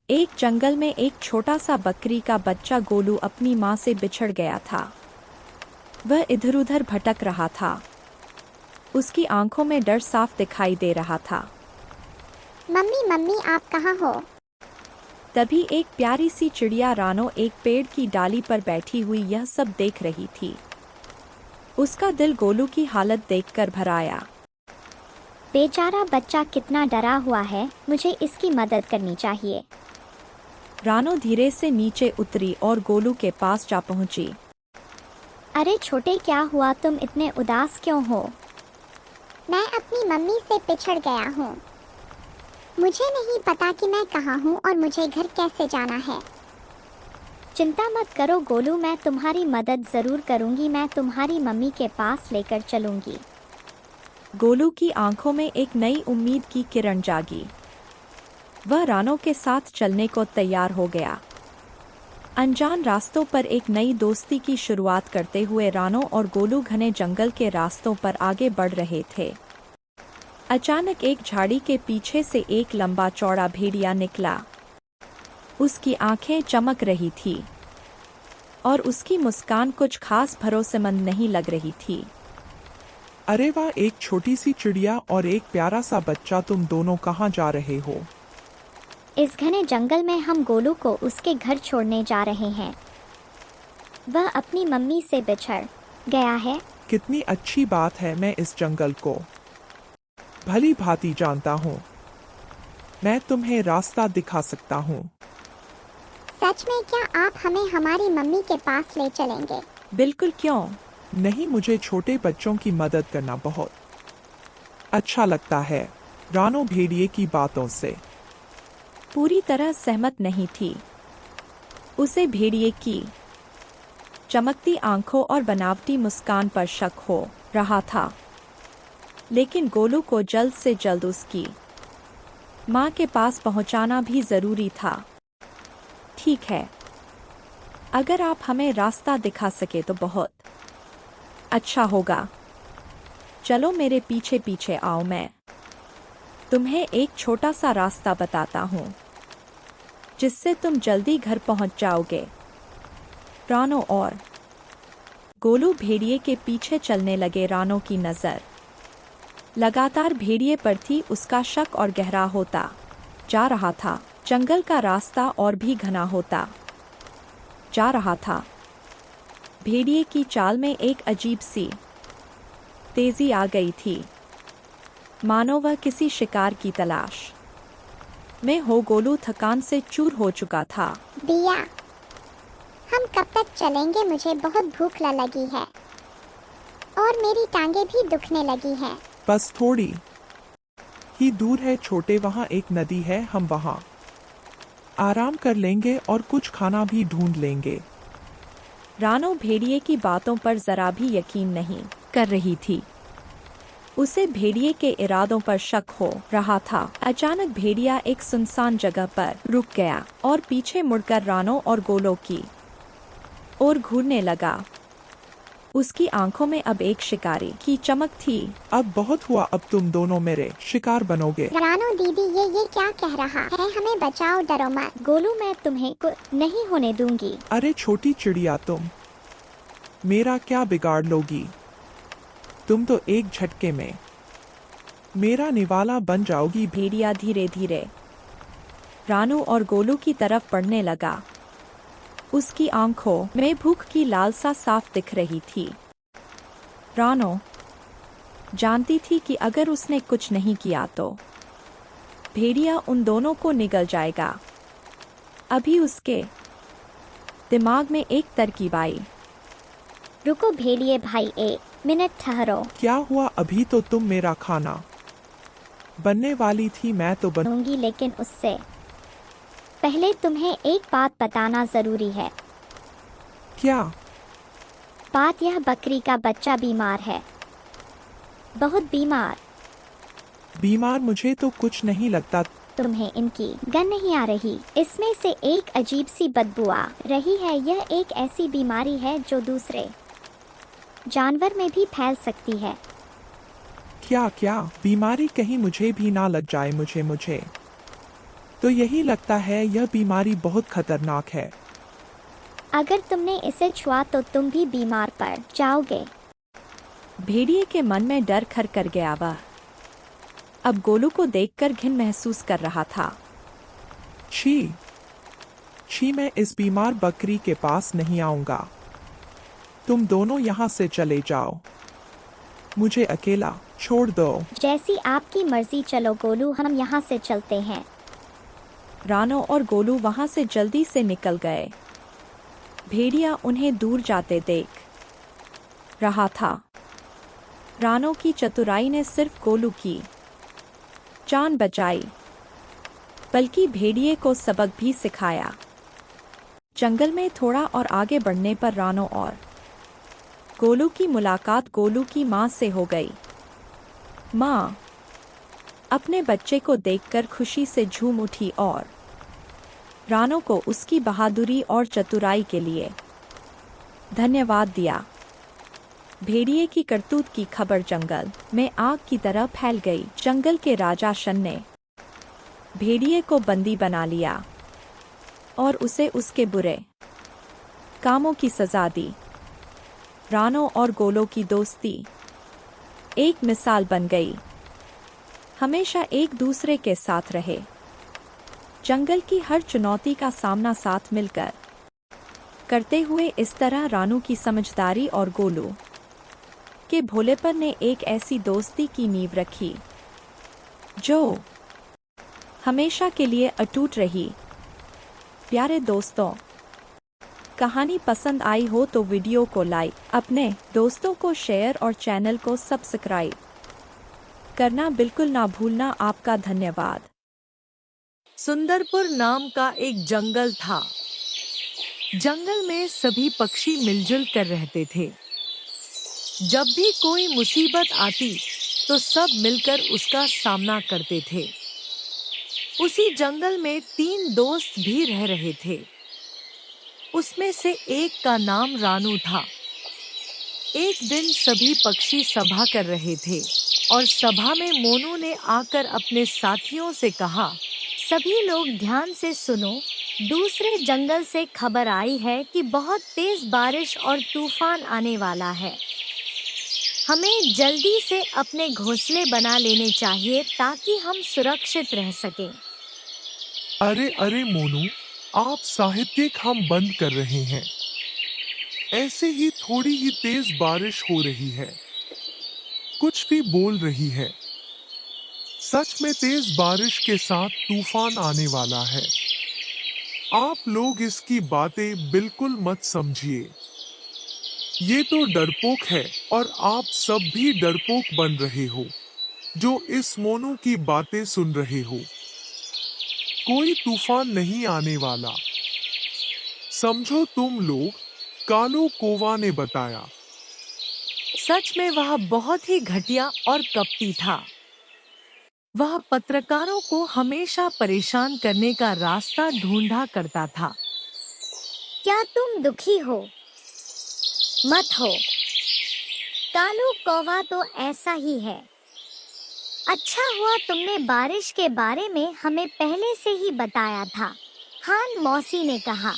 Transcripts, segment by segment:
एक जंगल में एक छोटा सा बकरी का बच्चा गोलू अपनी माँ से बिछड़ गया था। वह इधर उधर भटक रहा था। उसकी आंखों में डर साफ दिखाई दे रहा था। मम्मी मम्मी आप कहाँ हो? तभी एक प्यारी सी चिड़िया रानो एक पेड़ की डाली पर बैठी हुई यह सब देख रही थी। उसका दिल गोलू की हालत देखकर भर आया। बेचारा बच्चा कितना डरा हुआ है, मुझे इसकी मदद करनी चाहिए। रानो धीरे से नीचे उतरी और गोलू के पास जा पहुंची। अरे छोटे, क्या हुआ? तुम इतने उदास क्यों हो? मैं अपनी मम्मी से पिछड़ गया हूँ। मुझे नहीं पता कि मैं कहाँ हूँ और मुझे घर कैसे जाना है। चिंता मत करो गोलू, मैं तुम्हारी मदद ज़रूर करूँगी। मैं तुम्हारी मम्मी के पास लेकर चलूँगी। गोलू की आंखों में एक नई उम्मीद की किरण जागी। वह रानो के साथ चलने को तैयार हो गया। अनजान रास्तों पर एक नई दोस्ती की शुरुआत करते हुए रानो और गोलू घने जंगल के रास्तों पर आगे बढ़ रहे थे। अचानक एक झाड़ी के पीछे से एक लंबा चौड़ा भेड़िया निकला। उसकी आंखें चमक रही थी और उसकी मुस्कान कुछ खास भरोसेमंद नहीं लग रही थी। अरे वाह, एक छोटी सी चिड़िया और एक प्यारा सा बच्चा, तुम दोनों कहाँ जा रहे हो? इस घने जंगल में हम गोलू को उसके घर छोड़ने जा रहे हैं। वह अपनी मम्मी से बिछड़ गया है। कितनी अच्छी बात है, मैं इस जंगल को भली भांति जानता हूँ। मैं तुम्हें रास्ता दिखा सकता हूँ। सच में? क्या आप हमें हमारी मम्मी के पास ले चलेंगे? बिल्कुल, क्यों नहीं, मुझे छोटे बच्चों की मदद करना बहुत अच्छा लगता है। रानो भेड़िए की बातों से पूरी तरह सहमत नहीं थी। उसे भेड़िए की चमकती आंखों और बनावटी मुस्कान पर शक हो रहा था, लेकिन गोलू को जल्द से जल्द उसकी माँ के पास पहुँचाना भी जरूरी था। ठीक है, अगर आप हमें रास्ता दिखा सके तो बहुत अच्छा होगा। चलो मेरे पीछे पीछे आओ, मैं तुम्हें एक छोटा सा रास्ता बताता हूँ जिससे तुम जल्दी घर पहुँच जाओगे। रानो और गोलू भेड़िए के पीछे चलने लगे। रानो की नज़र लगातार भेड़िए पर थी। उसका शक और गहरा होता जा रहा था। जंगल का रास्ता और भी घना होता जा रहा था। भेड़िए की चाल में एक अजीब सी तेजी आ गई थी, मानो वह किसी शिकार की तलाश में हो। गोलू थकान से चूर हो चुका था। भैया, हम कब तक चलेंगे? मुझे बहुत भूख लगी है और मेरी टांगे भी दुखने लगी हैं। बस थोड़ी ही दूर है छोटे, वहाँ एक नदी है, हम वहाँ आराम कर लेंगे और कुछ खाना भी ढूंढ लेंगे। रानो भेड़िए की बातों पर जरा भी यकीन नहीं कर रही थी। उसे भेड़िए के इरादों पर शक हो रहा था। अचानक भेड़िया एक सुनसान जगह पर रुक गया और पीछे मुड़कर रानो और गोलो की ओर घूरने लगा। उसकी आंखों में अब एक शिकारी की चमक थी। अब बहुत हुआ, अब तुम दोनों मेरे शिकार बनोगे। रानो दीदी, ये क्या कह रहा है? हमें बचाओ, डरो मत। गोलू, मैं तुम्हें कुछ नहीं होने दूंगी। अरे छोटी चिड़िया, तुम मेरा क्या बिगाड़ लोगी? तुम तो एक झटके में मेरा निवाला बन जाओगी। भेड़िया धीरे धीरे रानो और गोलू की तरफ बढ़ने लगा। उसकी आंखों में भूख की लालसा साफ दिख रही थी। रानो जानती थी कि अगर उसने कुछ नहीं किया तो भेड़िया उन दोनों को निगल जाएगा। अभी उसके दिमाग में एक तरकीब आई। रुको भेड़िए भाई, 1 मिनट ठहरो। क्या हुआ? अभी तो तुम मेरा खाना बनने वाली थी। मैं तो बनूंगी, लेकिन उससे पहले तुम्हें एक बात बताना जरूरी है। क्या? बात यह, बकरी का बच्चा बीमार है, बहुत बीमार। बीमार? मुझे तो कुछ नहीं लगता। तुम्हें इनकी गंध नहीं आ रही? इसमें से एक अजीब सी बदबू आ रही है। यह एक ऐसी बीमारी है जो दूसरे जानवर में भी फैल सकती है। क्या क्या बीमारी? कहीं मुझे भी ना लग जाए। मुझे तो यही लगता है यह बीमारी बहुत खतरनाक है। अगर तुमने इसे छुआ तो तुम भी बीमार पड़ जाओगे। भेड़िए के मन में डर खर कर गया। वह अब गोलू को देखकर घिन महसूस कर रहा था। छी छी, मैं इस बीमार बकरी के पास नहीं आऊंगा। तुम दोनों यहाँ से चले जाओ, मुझे अकेला छोड़ दो। जैसी आपकी मर्जी, चलो गोलू, हम यहाँ से चलते हैं। रानो और गोलू वहां से जल्दी से निकल गए। भेड़िया उन्हें दूर जाते देख रहा था। रानो की चतुराई ने सिर्फ गोलू की जान बचाई, बल्कि भेड़िए को सबक भी सिखाया। जंगल में थोड़ा और आगे बढ़ने पर रानो और गोलू की मुलाकात गोलू की माँ से हो गई। माँ अपने बच्चे को देखकर खुशी से झूम उठी और रानो को उसकी बहादुरी और चतुराई के लिए धन्यवाद दिया। भेड़िए की करतूत की खबर जंगल में आग की तरह फैल गई। जंगल के राजा शन ने भेड़िए को बंदी बना लिया और उसे उसके बुरे कामों की सजा दी। रानो और गोलो की दोस्ती एक मिसाल बन गई। हमेशा एक दूसरे के साथ रहे। जंगल की हर चुनौती का सामना साथ मिलकर करते हुए। इस तरह रानू की समझदारी और गोलू के भोलेपन ने एक ऐसी दोस्ती की नींव रखी जो हमेशा के लिए अटूट रही। प्यारे दोस्तों, कहानी पसंद आई हो तो वीडियो को लाइक, अपने दोस्तों को शेयर और चैनल को सब्सक्राइब करना बिल्कुल ना भूलना। आपका धन्यवाद। सुंदरपुर नाम का एक जंगल था। जंगल में सभी पक्षी मिलजुल कर रहते थे। जब भी कोई मुसीबत आती तो सब मिलकर उसका सामना करते थे। उसी जंगल में 3 दोस्त भी रह रहे थे। उसमें से एक का नाम रानू था। एक दिन सभी पक्षी सभा कर रहे थे और सभा में मोनू ने आकर अपने साथियों से कहा, सभी लोग ध्यान से सुनो। दूसरे जंगल से खबर आई है कि बहुत तेज बारिश और तूफान आने वाला है। हमें जल्दी से अपने घोंसले बना लेने चाहिए ताकि हम सुरक्षित रह सकें। अरे अरे मोनू, आप साहित्यिक हम बंद कर रहे हैं। ऐसे ही थोड़ी ही तेज बारिश हो रही है, कुछ भी बोल रही है। सच में तेज बारिश के साथ तूफान आने वाला है। आप लोग इसकी बातें बिल्कुल मत समझिए। ये तो डरपोक है और आप सब भी डरपोक बन रहे हो जो इस मोनू की बातें सुन रहे हो। कोई तूफान नहीं आने वाला, समझो तुम लोग, कालू कौवा ने बताया। सच में वह बहुत ही घटिया और कपटी था। वह पत्रकारों को हमेशा परेशान करने का रास्ता ढूंढा करता था। क्या तुम दुखी हो? मत हो, कालू कौवा तो ऐसा ही है। अच्छा हुआ तुमने बारिश के बारे में हमें पहले से ही बताया था, हान मौसी ने कहा।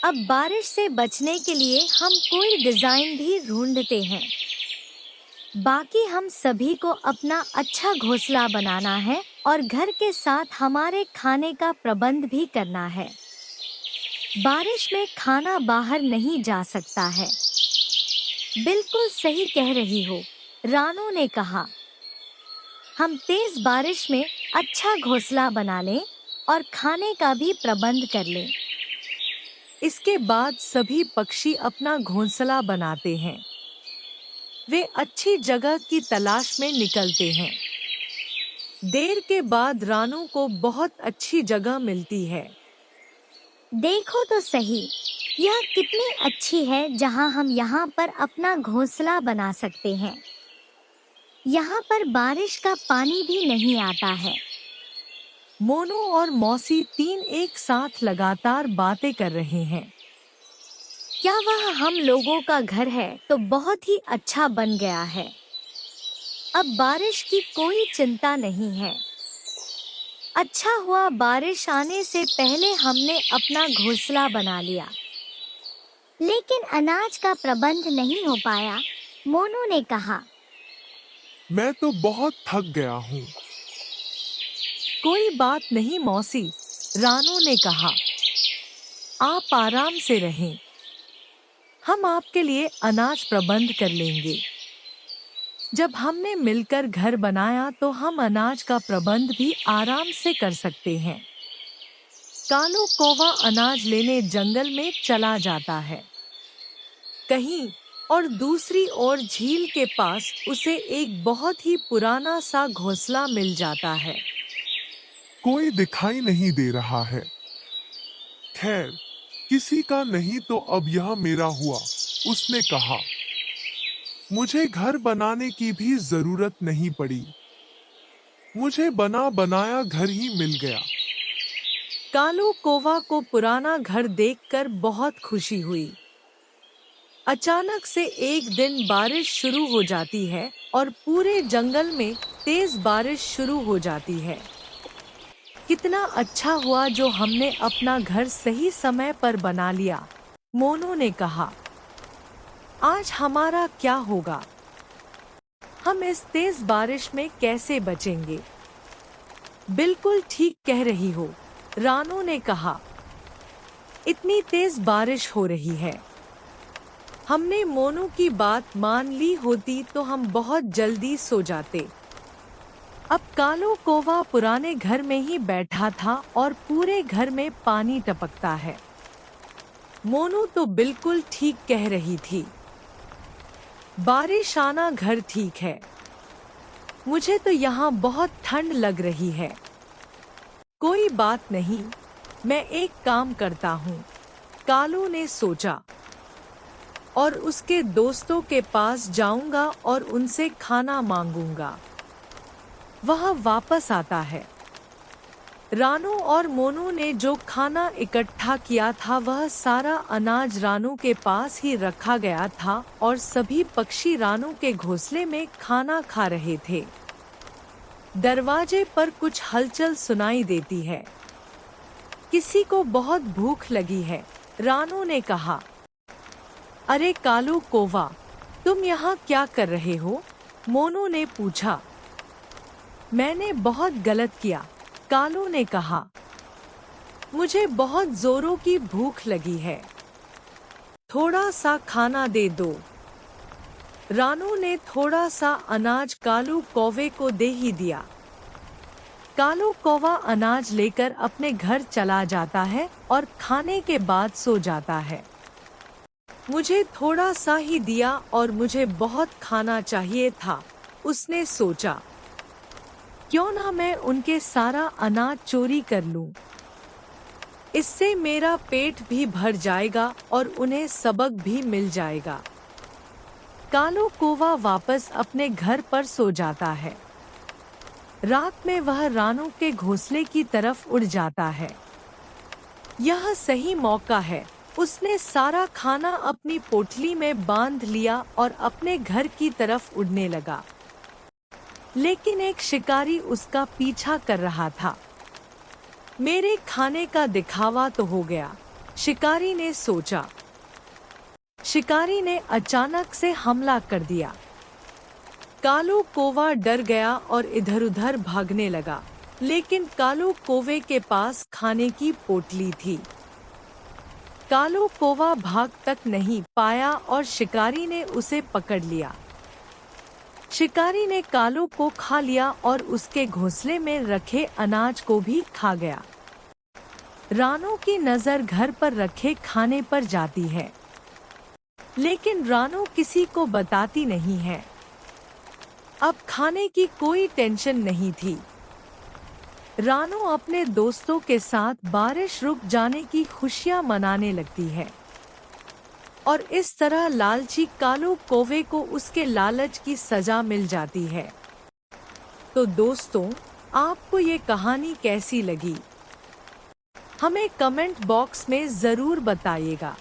अब बारिश से बचने के लिए हम कोई डिजाइन भी ढूंढते हैं। बाकी हम सभी को अपना अच्छा घोंसला बनाना है और घर के साथ हमारे खाने का प्रबंध भी करना है। बारिश में खाना बाहर नहीं जा सकता है। बिल्कुल सही कह रही हो, रानू ने कहा। हम तेज बारिश में अच्छा घोंसला बना लें और खाने का भी प्रबंध कर लें। इसके बाद सभी पक्षी अपना घोंसला बनाते हैं। वे अच्छी जगह की तलाश में निकलते हैं। देर के बाद रानू को बहुत अच्छी जगह मिलती है। देखो तो सही, यह कितनी अच्छी है जहां हम यहां पर अपना घोंसला बना सकते हैं। यहाँ पर बारिश का पानी भी नहीं आता है। मोनू और मौसी 3 एक साथ लगातार बातें कर रहे हैं। क्या वह हम लोगों का घर है तो बहुत ही अच्छा बन गया है। अब बारिश की कोई चिंता नहीं है। अच्छा हुआ बारिश आने से पहले हमने अपना घोंसला बना लिया, लेकिन अनाज का प्रबंध नहीं हो पाया। मोनू ने कहा। मैं तो बहुत थक गया हूँ। कोई बात नहीं मौसी, रानू ने कहा। आप आराम से रहें, हम आपके लिए अनाज प्रबंध कर लेंगे। जब हमने मिलकर घर बनाया तो हम अनाज का प्रबंध भी आराम से कर सकते हैं। कालू कौवा अनाज लेने जंगल में चला जाता है। कहीं और दूसरी ओर झील के पास उसे एक बहुत ही पुराना सा घोंसला मिल जाता है। कोई दिखाई नहीं दे रहा है। खैर, किसी का नहीं तो अब यह मेरा हुआ, उसने कहा। मुझे घर बनाने की भी जरूरत नहीं पड़ी। मुझे बना बनाया घर ही मिल गया। कालू कौवा को पुराना घर देखकर बहुत खुशी हुई। अचानक से एक दिन बारिश शुरू हो जाती है और पूरे जंगल में तेज बारिश शुरू हो जाती है। कितना अच्छा हुआ जो हमने अपना घर सही समय पर बना लिया, मोनू ने कहा। आज हमारा क्या होगा? हम इस तेज बारिश में कैसे बचेंगे? बिल्कुल ठीक कह रही हो, रानू ने कहा। इतनी तेज बारिश हो रही है। हमने मोनू की बात मान ली होती तो हम बहुत जल्दी सो जाते। अब कालू कौवा पुराने घर में ही बैठा था और पूरे घर में पानी टपकता है। मोनू तो बिल्कुल ठीक कह रही थी। बारिश आना घर ठीक है। मुझे तो यहाँ बहुत ठंड लग रही है। कोई बात नहीं, मैं एक काम करता हूँ, कालू ने सोचा, और उसके दोस्तों के पास जाऊंगा और उनसे खाना मांगूंगा। वह वापस आता है। रानू और मोनू ने जो खाना इकट्ठा किया था वह सारा अनाज रानू के पास ही रखा गया था और सभी पक्षी रानू के घोंसले में खाना खा रहे थे। दरवाजे पर कुछ हलचल सुनाई देती है। किसी को बहुत भूख लगी है, रानू ने कहा। अरे कालू कौवा, तुम यहाँ क्या कर रहे हो? मोनू ने पूछा। मैंने बहुत गलत किया, कालू ने कहा। मुझे बहुत जोरों की भूख लगी है। थोड़ा सा खाना दे दो। रानू ने थोड़ा सा अनाज कालू कौवे को दे ही दिया। कालू कौवा अनाज लेकर अपने घर चला जाता है और खाने के बाद सो जाता है। मुझे थोड़ा सा ही दिया और मुझे बहुत खाना चाहिए था, उसने सोचा। क्यों ना मैं उनके सारा अनाज चोरी कर लूं। इससे मेरा पेट भी भर जाएगा और उन्हें सबक भी मिल जाएगा। कालू कौवा वापस अपने घर पर सो जाता है। रात में वह रानू के घोंसले की तरफ उड़ जाता है। यह सही मौका है, उसने सारा खाना अपनी पोटली में बांध लिया और अपने घर की तरफ उड़ने लगा। लेकिन एक शिकारी उसका पीछा कर रहा था। मेरे खाने का दिखावा तो हो गया, शिकारी ने सोचा। शिकारी ने अचानक से हमला कर दिया। कालू कौवा डर गया और इधर-उधर भागने लगा, लेकिन कालू कौवे के पास खाने की पोटली थी। कालू कौवा भाग तक नहीं पाया और शिकारी ने उसे पकड़ लिया। शिकारी ने कालू को खा लिया और उसके घोंसले में रखे अनाज को भी खा गया। रानू की नजर घर पर रखे खाने पर जाती है, लेकिन रानू किसी को बताती नहीं है। अब खाने की कोई टेंशन नहीं थी। रानू अपने दोस्तों के साथ बारिश रुक जाने की खुशियां मनाने लगती है और इस तरह लालची कालू कौवे को उसके लालच की सजा मिल जाती है। तो दोस्तों, आपको ये कहानी कैसी लगी? हमें कमेंट बॉक्स में ज़रूर बताइएगा।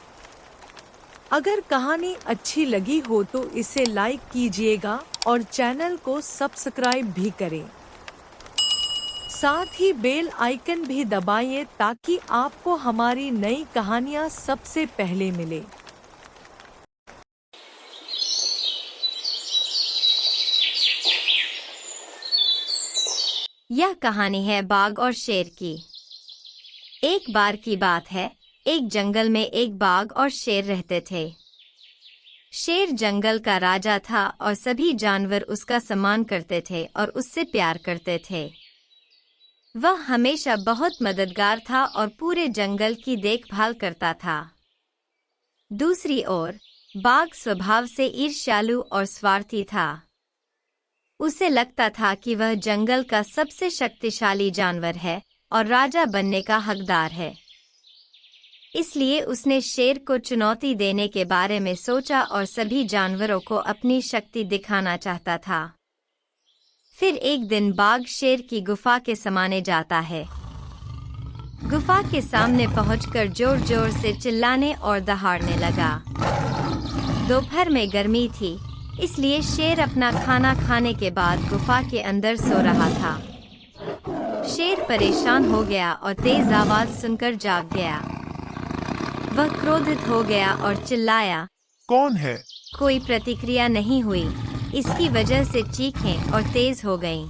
अगर कहानी अच्छी लगी हो तो इसे लाइक कीजिएगा और चैनल को सब्सक्राइब भी करें। साथ ही बेल आइकन भी दबाइए ताकि आपको हमारी नई कहानियाँ सबसे पहले मिले। यह कहानी है बाघ और शेर की। एक बार की बात है, एक जंगल में एक बाघ और शेर रहते थे। शेर जंगल का राजा था और सभी जानवर उसका सम्मान करते थे और उससे प्यार करते थे। वह हमेशा बहुत मददगार था और पूरे जंगल की देखभाल करता था। दूसरी ओर बाघ स्वभाव से ईर्ष्यालु और स्वार्थी था। उसे लगता था कि वह जंगल का सबसे शक्तिशाली जानवर है और राजा बनने का हकदार है। इसलिए उसने शेर को चुनौती देने के बारे में सोचा और सभी जानवरों को अपनी शक्ति दिखाना चाहता था। फिर एक दिन बाघ शेर की गुफा के समाने जाता है। गुफा के सामने पहुंचकर जोर जोर से चिल्लाने और दहाड़ने लगा। दोपहर में गर्मी थी, इसलिए शेर अपना खाना खाने के बाद गुफा के अंदर सो रहा था। शेर परेशान हो गया और तेज आवाज सुनकर जाग गया। वह क्रोधित हो गया और चिल्लाया, कौन है? कोई प्रतिक्रिया नहीं हुई। इसकी वजह से चीखें और तेज हो गईं।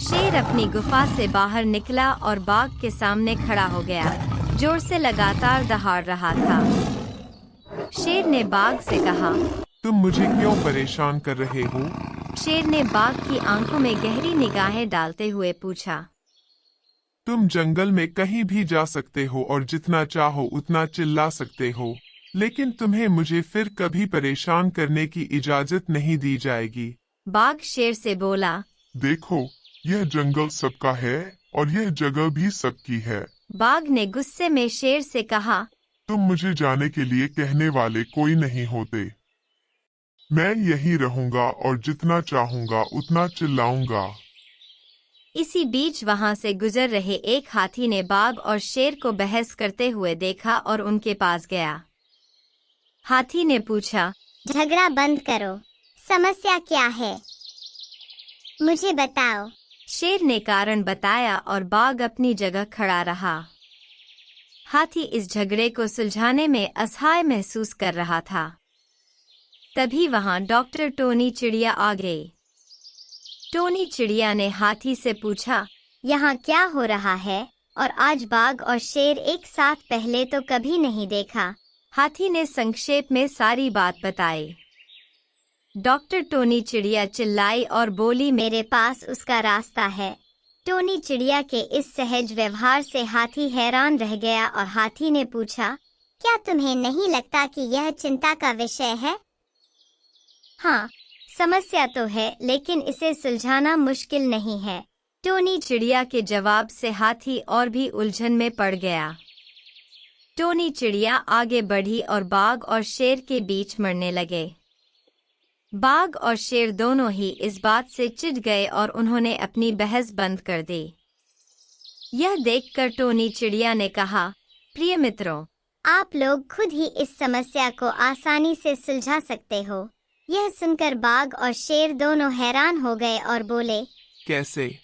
शेर अपनी गुफा से बाहर निकला और बाघ के सामने खड़ा हो गया, जोर से लगातार दहाड़ रहा था। शेर ने बाघ से कहा, तुम मुझे क्यों परेशान कर रहे हो? शेर ने बाघ की आंखों में गहरी निगाहें डालते हुए पूछा, तुम जंगल में कहीं भी जा सकते हो और जितना चाहो उतना चिल्ला सकते हो, लेकिन तुम्हें मुझे फिर कभी परेशान करने की इजाजत नहीं दी जाएगी। बाघ शेर से बोला, देखो, यह जंगल सबका है और यह जगह भी सबकी है। बाघ ने गुस्से में शेर से कहा, तुम मुझे जाने के लिए कहने वाले कोई नहीं होते। मैं यहीं रहूंगा और जितना चाहूंगा उतना चिल्लाऊंगा। इसी बीच वहां से गुजर रहे एक हाथी ने बाघ और शेर को बहस करते हुए देखा और उनके पास गया। हाथी ने पूछा, झगड़ा बंद करो, समस्या क्या है, मुझे बताओ। शेर ने कारण बताया और बाघ अपनी जगह खड़ा रहा। हाथी इस झगड़े को सुलझाने में असहाय महसूस कर रहा था। तभी वहां डॉक्टर टोनी चिड़िया आ गई। टोनी चिड़िया ने हाथी से पूछा, यहाँ क्या हो रहा है और आज बाघ और शेर एक साथ पहले तो कभी नहीं देखा। हाथी ने संक्षेप में सारी बात बताई। डॉक्टर टोनी चिड़िया चिल्लाई और बोली, मेरे पास उसका रास्ता है। टोनी चिड़िया के इस सहज व्यवहार से हाथी हैरान रह गया और हाथी ने पूछा, क्या तुम्हें नहीं लगता कि यह चिंता का विषय है? हाँ, समस्या तो है, लेकिन इसे सुलझाना मुश्किल नहीं है। टोनी चिड़िया के जवाब से हाथी और भी उलझन में पड़ गया। टोनी चिड़िया आगे बढ़ी और बाघ और शेर के बीच मरने लगे। बाघ और शेर दोनों ही इस बात से चिढ़ गए और उन्होंने अपनी बहस बंद कर दी। यह देखकर टोनी चिड़िया ने कहा, प्रिय मित्रों, आप लोग खुद ही इस समस्या को आसानी से सुलझा सकते हो। यह सुनकर बाघ और शेर दोनों हैरान हो गए और बोले, कैसे?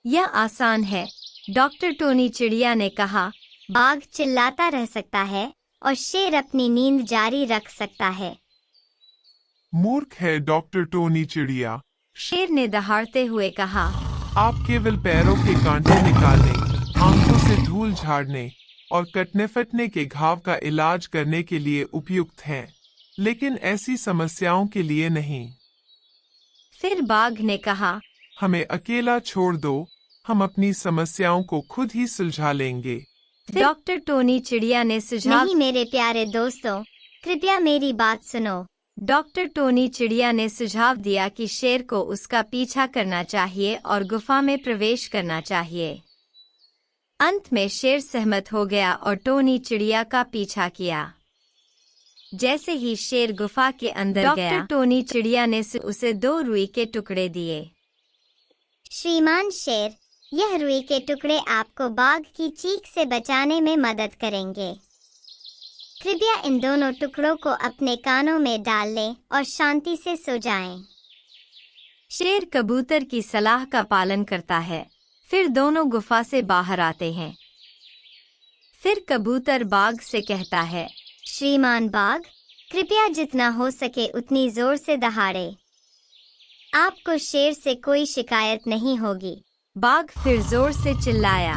यह आसान है। डॉक्टर टोनी चिड़िया ने कहा, बाघ चिल्लाता रह सकता है और शेर अपनी नींद जारी रख सकता है। मूर्ख है डॉक्टर टोनी चिड़िया। शेर ने दहाड़ते हुए कहा, आप केवल पैरों के कांटे निकालने, आंखों से धूल झाड़ने और कटने फटने के घाव का इलाज करने के लिए उपयुक्त हैं, लेकिन ऐसी समस्याओं के लिए नहीं। फिर बाघ ने कहा, हमें अकेला छोड़ दो, हम अपनी समस्याओं को खुद ही सुलझा लेंगे। डॉक्टर टोनी चिड़िया ने सुझाव, नहीं मेरे प्यारे दोस्तों, कृपया मेरी बात सुनो। डॉक्टर टोनी चिड़िया ने सुझाव दिया कि शेर को उसका पीछा करना चाहिए और गुफा में प्रवेश करना चाहिए। अंत में शेर सहमत हो गया और टोनी चिड़िया का पीछा किया। जैसे ही शेर गुफा के अंदर गया, डॉक्टर टोनी चिड़िया ने उसे 2 रुई के टुकड़े दिए। श्रीमान शेर, यह रुई के टुकड़े आपको बाघ की चीख से बचाने में मदद करेंगे। कृपया इन दोनों टुकड़ों को अपने कानों में डाल लें और शांति से सो जाएं। शेर कबूतर की सलाह का पालन करता है। फिर दोनों गुफा से बाहर आते हैं। फिर कबूतर बाघ से कहता है, श्रीमान बाघ, कृपया जितना हो सके उतनी जोर से दहाड़े। आपको शेर से कोई शिकायत नहीं होगी। बाघ फिर जोर से चिल्लाया,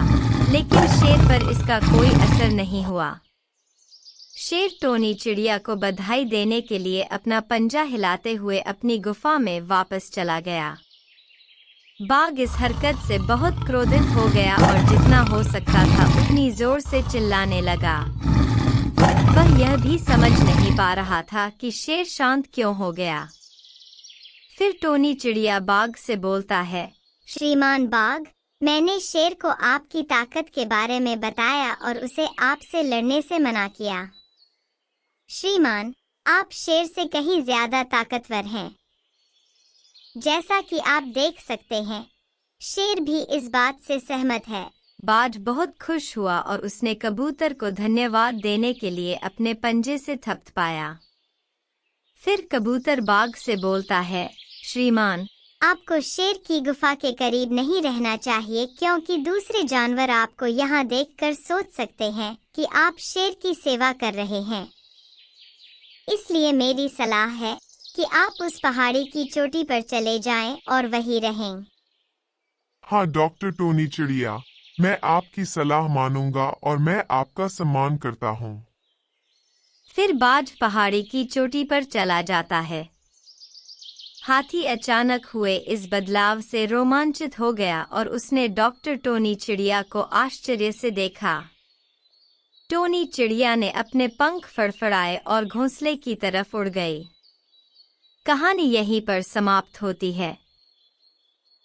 लेकिन शेर पर इसका कोई असर नहीं हुआ। शेर टोनी चिड़िया को बधाई देने के लिए अपना पंजा हिलाते हुए अपनी गुफा में वापस चला गया। बाघ इस हरकत से बहुत क्रोधित हो गया और जितना हो सकता था उतनी जोर से चिल्लाने लगा। वह यह भी समझ नहीं पा रहा था कि शेर शांत क्यों हो गया। फिर टोनी चिड़िया बाघ से बोलता है, श्रीमान बाघ, मैंने शेर को आपकी ताकत के बारे में बताया और उसे आपसे लड़ने से मना किया। श्रीमान, आप शेर से कहीं ज्यादा ताकतवर हैं। जैसा कि आप देख सकते हैं, शेर भी इस बात से सहमत है। बाज बहुत खुश हुआ और उसने कबूतर को धन्यवाद देने के लिए अपने पंजे से थपथपाया। फिर कबूतर बाघ से बोलता है, श्रीमान, आपको शेर की गुफा के करीब नहीं रहना चाहिए क्योंकि दूसरे जानवर आपको यहाँ देखकर सोच सकते हैं कि आप शेर की सेवा कर रहे हैं। इसलिए मेरी सलाह है कि आप उस पहाड़ी की चोटी पर चले जाएं और वहीं रहें। हाँ डॉक्टर टोनी चिड़िया, मैं आपकी सलाह मानूंगा और मैं आपका सम्मान करता हूँ। फिर बाज पहाड़ी की चोटी पर चला जाता है। हाथी अचानक हुए इस बदलाव से रोमांचित हो गया और उसने डॉक्टर टोनी चिड़िया को आश्चर्य से देखा। टोनी चिड़िया ने अपने पंख फड़फड़ाए और घोंसले की तरफ उड़ गई। कहानी यहीं पर समाप्त होती है।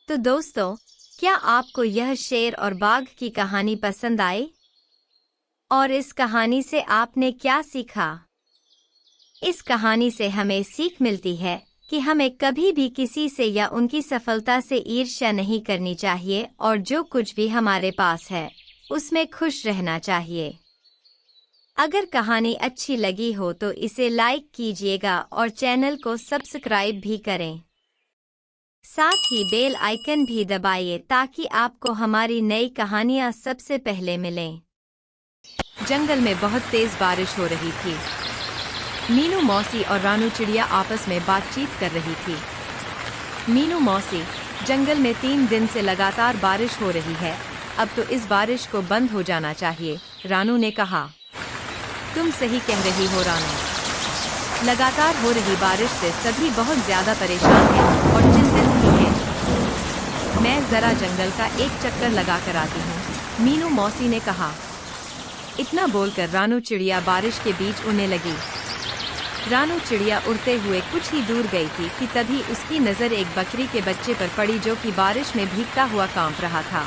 तो दोस्तों, क्या आपको यह शेर और बाघ की कहानी पसंद आई? और इस कहानी से आपने क्या सीखा? इस कहानी से हमें सीख मिलती है कि हमें कभी भी किसी से या उनकी सफलता से ईर्ष्या नहीं करनी चाहिए और जो कुछ भी हमारे पास है उसमें खुश रहना चाहिए। अगर कहानी अच्छी लगी हो तो इसे लाइक कीजिएगा और चैनल को सब्सक्राइब भी करें। साथ ही बेल आइकन भी दबाइए ताकि आपको हमारी नई कहानियां सबसे पहले मिलें। जंगल में बहुत तेज बारिश हो रही थी। मीनू मौसी और रानू चिड़िया आपस में बातचीत कर रही थी। मीनू मौसी, जंगल में 3 दिन से लगातार बारिश हो रही है, अब तो इस बारिश को बंद हो जाना चाहिए। रानू ने कहा, तुम सही कह रही हो रानू, लगातार हो रही बारिश से सभी बहुत ज्यादा परेशान हैं और चिंतित भी हैं। मैं जरा जंगल का एक चक्कर लगा कर आती हूँ, मीनू मौसी ने कहा। इतना बोलकर रानू चिड़िया बारिश के बीच उड़ने लगी। रानू चिड़िया उड़ते हुए कुछ ही दूर गई थी कि तभी उसकी नज़र एक बकरी के बच्चे पर पड़ी जो कि बारिश में भीगता हुआ कांप रहा था।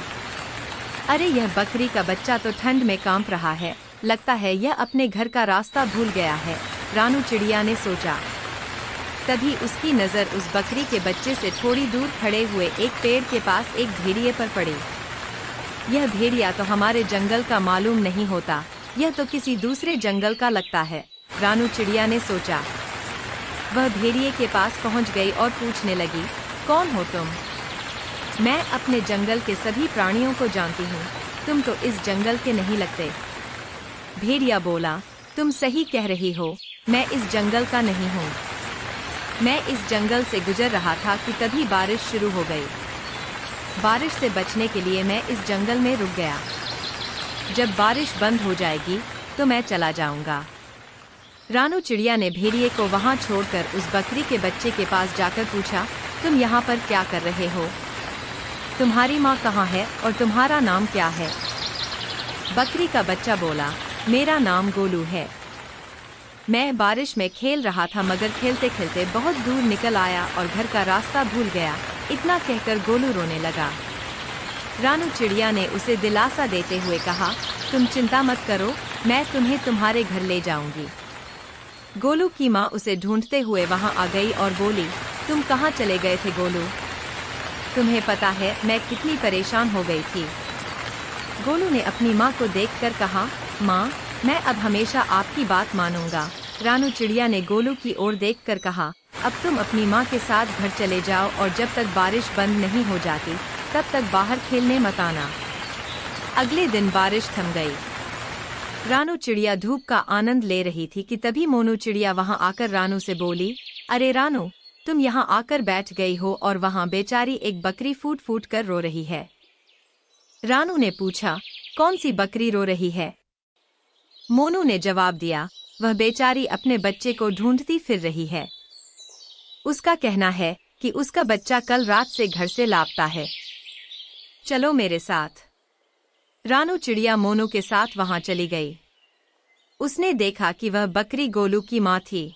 अरे, यह बकरी का बच्चा तो ठंड में कांप रहा है, लगता है यह अपने घर का रास्ता भूल गया है, रानू चिड़िया ने सोचा। तभी उसकी नज़र उस बकरी के बच्चे से थोड़ी दूर खड़े हुए एक पेड़ के पास एक भेड़िए पर पड़ी। यह भेड़िया तो हमारे जंगल का मालूम नहीं होता, यह तो किसी दूसरे जंगल का लगता है, रानू चिड़िया ने सोचा। वह भेड़िए के पास पहुंच गई और पूछने लगी, कौन हो तुम? मैं अपने जंगल के सभी प्राणियों को जानती हूँ, तुम तो इस जंगल के नहीं लगते। भेड़िया बोला, तुम सही कह रही हो, मैं इस जंगल का नहीं हूँ। मैं इस जंगल से गुजर रहा था कि तभी बारिश शुरू हो गई। बारिश से बचने के लिए मैं इस जंगल में रुक गया। जब बारिश बंद हो जाएगी तो मैं चला जाऊंगा। रानू चिड़िया ने भेड़िए को वहां छोड़कर उस बकरी के बच्चे के पास जाकर पूछा, तुम यहाँ पर क्या कर रहे हो? तुम्हारी माँ कहाँ है और तुम्हारा नाम क्या है? बकरी का बच्चा बोला, मेरा नाम गोलू है। मैं बारिश में खेल रहा था मगर खेलते खेलते बहुत दूर निकल आया और घर का रास्ता भूल गया। इतना कहकर गोलू रोने लगा। रानू चिड़िया ने उसे दिलासा देते हुए कहा, तुम चिंता मत करो, मैं तुम्हें तुम्हारे घर ले जाऊंगी। गोलू की माँ उसे ढूंढते हुए वहां आ गई और बोली, तुम कहाँ चले गए थे गोलू? तुम्हें पता है मैं कितनी परेशान हो गई थी। गोलू ने अपनी माँ को देखकर कहा, माँ, मैं अब हमेशा आपकी बात मानूंगा। रानू चिड़िया ने गोलू की ओर देखकर कहा, अब तुम अपनी माँ के साथ घर चले जाओ और जब तक बारिश बंद नहीं हो जाती तब तक बाहर खेलने मत आना। अगले दिन बारिश थम गई। रानू चिड़िया धूप का आनंद ले रही थी कि तभी मोनू चिड़िया वहां आकर रानू से बोली, अरे रानू, तुम यहाँ आकर बैठ गई हो और वहां बेचारी एक बकरी फूट फूट कर रो रही है। रानू ने पूछा, कौन सी बकरी रो रही है? मोनू ने जवाब दिया, वह बेचारी अपने बच्चे को ढूंढती फिर रही है। उसका कहना है कि उसका बच्चा कल रात से घर से लापता है। चलो मेरे साथ। रानू चिड़िया मोनू के साथ वहां चली गई। उसने देखा कि वह बकरी गोलू की माँ थी।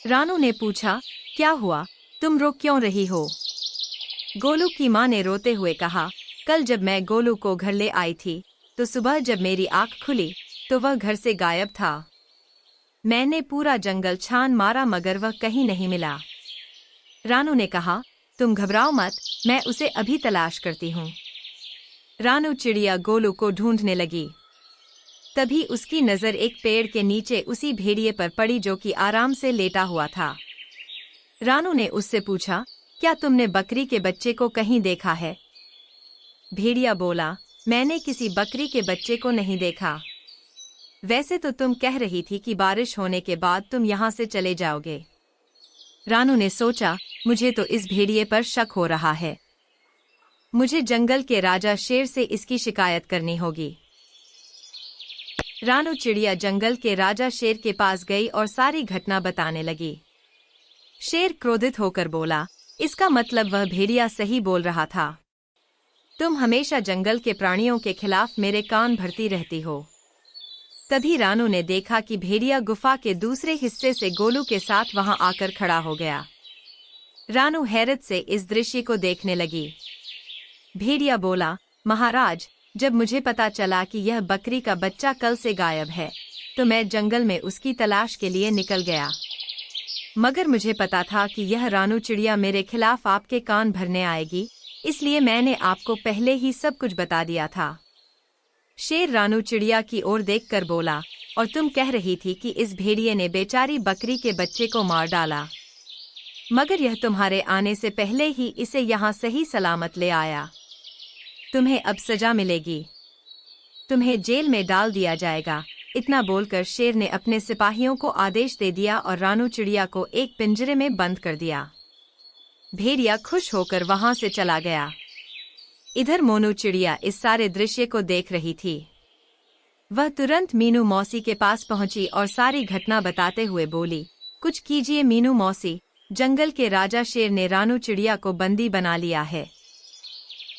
रानू ने पूछा, क्या हुआ, तुम रो क्यों रही हो? गोलू की माँ ने रोते हुए कहा, कल जब मैं गोलू को घर ले आई थी तो सुबह जब मेरी आंख खुली तो वह घर से गायब था। मैंने पूरा जंगल छान मारा मगर वह कहीं नहीं मिला। रानू ने कहा, तुम घबराओ मत, मैं उसे अभी तलाश करती हूँ। रानू चिड़िया गोलू को ढूंढने लगी। तभी उसकी नजर एक पेड़ के नीचे उसी भेड़िए पर पड़ी जो कि आराम से लेटा हुआ था। रानू ने उससे पूछा, क्या तुमने बकरी के बच्चे को कहीं देखा है? भेड़िया बोला, मैंने किसी बकरी के बच्चे को नहीं देखा। वैसे तो तुम कह रही थी कि बारिश होने के बाद तुम यहाँ से चले जाओगे। रानू ने सोचा, मुझे तो इस भेड़िए पर शक हो रहा है। मुझे जंगल के राजा शेर से इसकी शिकायत करनी होगी। रानू चिड़िया जंगल के राजा शेर के पास गई और सारी घटना बताने लगी। शेर क्रोधित होकर बोला, इसका मतलब वह भेड़िया सही बोल रहा था। तुम हमेशा जंगल के प्राणियों के खिलाफ मेरे कान भरती रहती हो। तभी रानू ने देखा कि भेड़िया गुफा के दूसरे हिस्से से गोलू के साथ वहां आकर खड़ा हो गया। रानू हैरत से इस दृश्य को देखने लगी। भेड़िया बोला, महाराज, जब मुझे पता चला कि यह बकरी का बच्चा कल से गायब है तो मैं जंगल में उसकी तलाश के लिए निकल गया। मगर मुझे पता था कि यह रानू चिड़िया मेरे खिलाफ आपके कान भरने आएगी, इसलिए मैंने आपको पहले ही सब कुछ बता दिया था। शेर रानू चिड़िया की ओर देखकर बोला, और तुम कह रही थी कि इस भेड़िए ने बेचारी बकरी के बच्चे को मार डाला, मगर यह तुम्हारे आने से पहले ही इसे यहाँ सही सलामत ले आया। तुम्हें अब सजा मिलेगी, तुम्हें जेल में डाल दिया जाएगा। इतना बोलकर शेर ने अपने सिपाहियों को आदेश दे दिया और रानू चिड़िया को एक पिंजरे में बंद कर दिया। भेड़िया खुश होकर वहां से चला गया। इधर मोनू चिड़िया इस सारे दृश्य को देख रही थी। वह तुरंत मीनू मौसी के पास पहुंची और सारी घटना बताते हुए बोली, कुछ कीजिए मीनू मौसी, जंगल के राजा शेर ने रानू चिड़िया को बंदी बना लिया है।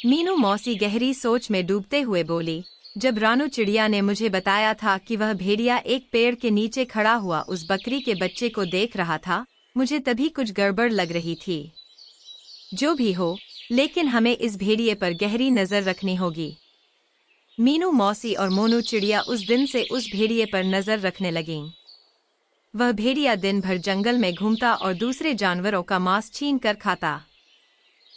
मीनू मौसी गहरी सोच में डूबते हुए बोली, जब रानू चिड़िया ने मुझे बताया था कि वह भेड़िया एक पेड़ के नीचे खड़ा हुआ उस बकरी के बच्चे को देख रहा था, मुझे तभी कुछ गड़बड़ लग रही थी। जो भी हो, लेकिन हमें इस भेड़िए पर गहरी नजर रखनी होगी। मीनू मौसी और मोनू चिड़िया उस दिन से उस भेड़िए पर नजर रखने लगीं। वह भेड़िया दिन भर जंगल में घूमता और दूसरे जानवरों का मांस छीन कर खाता।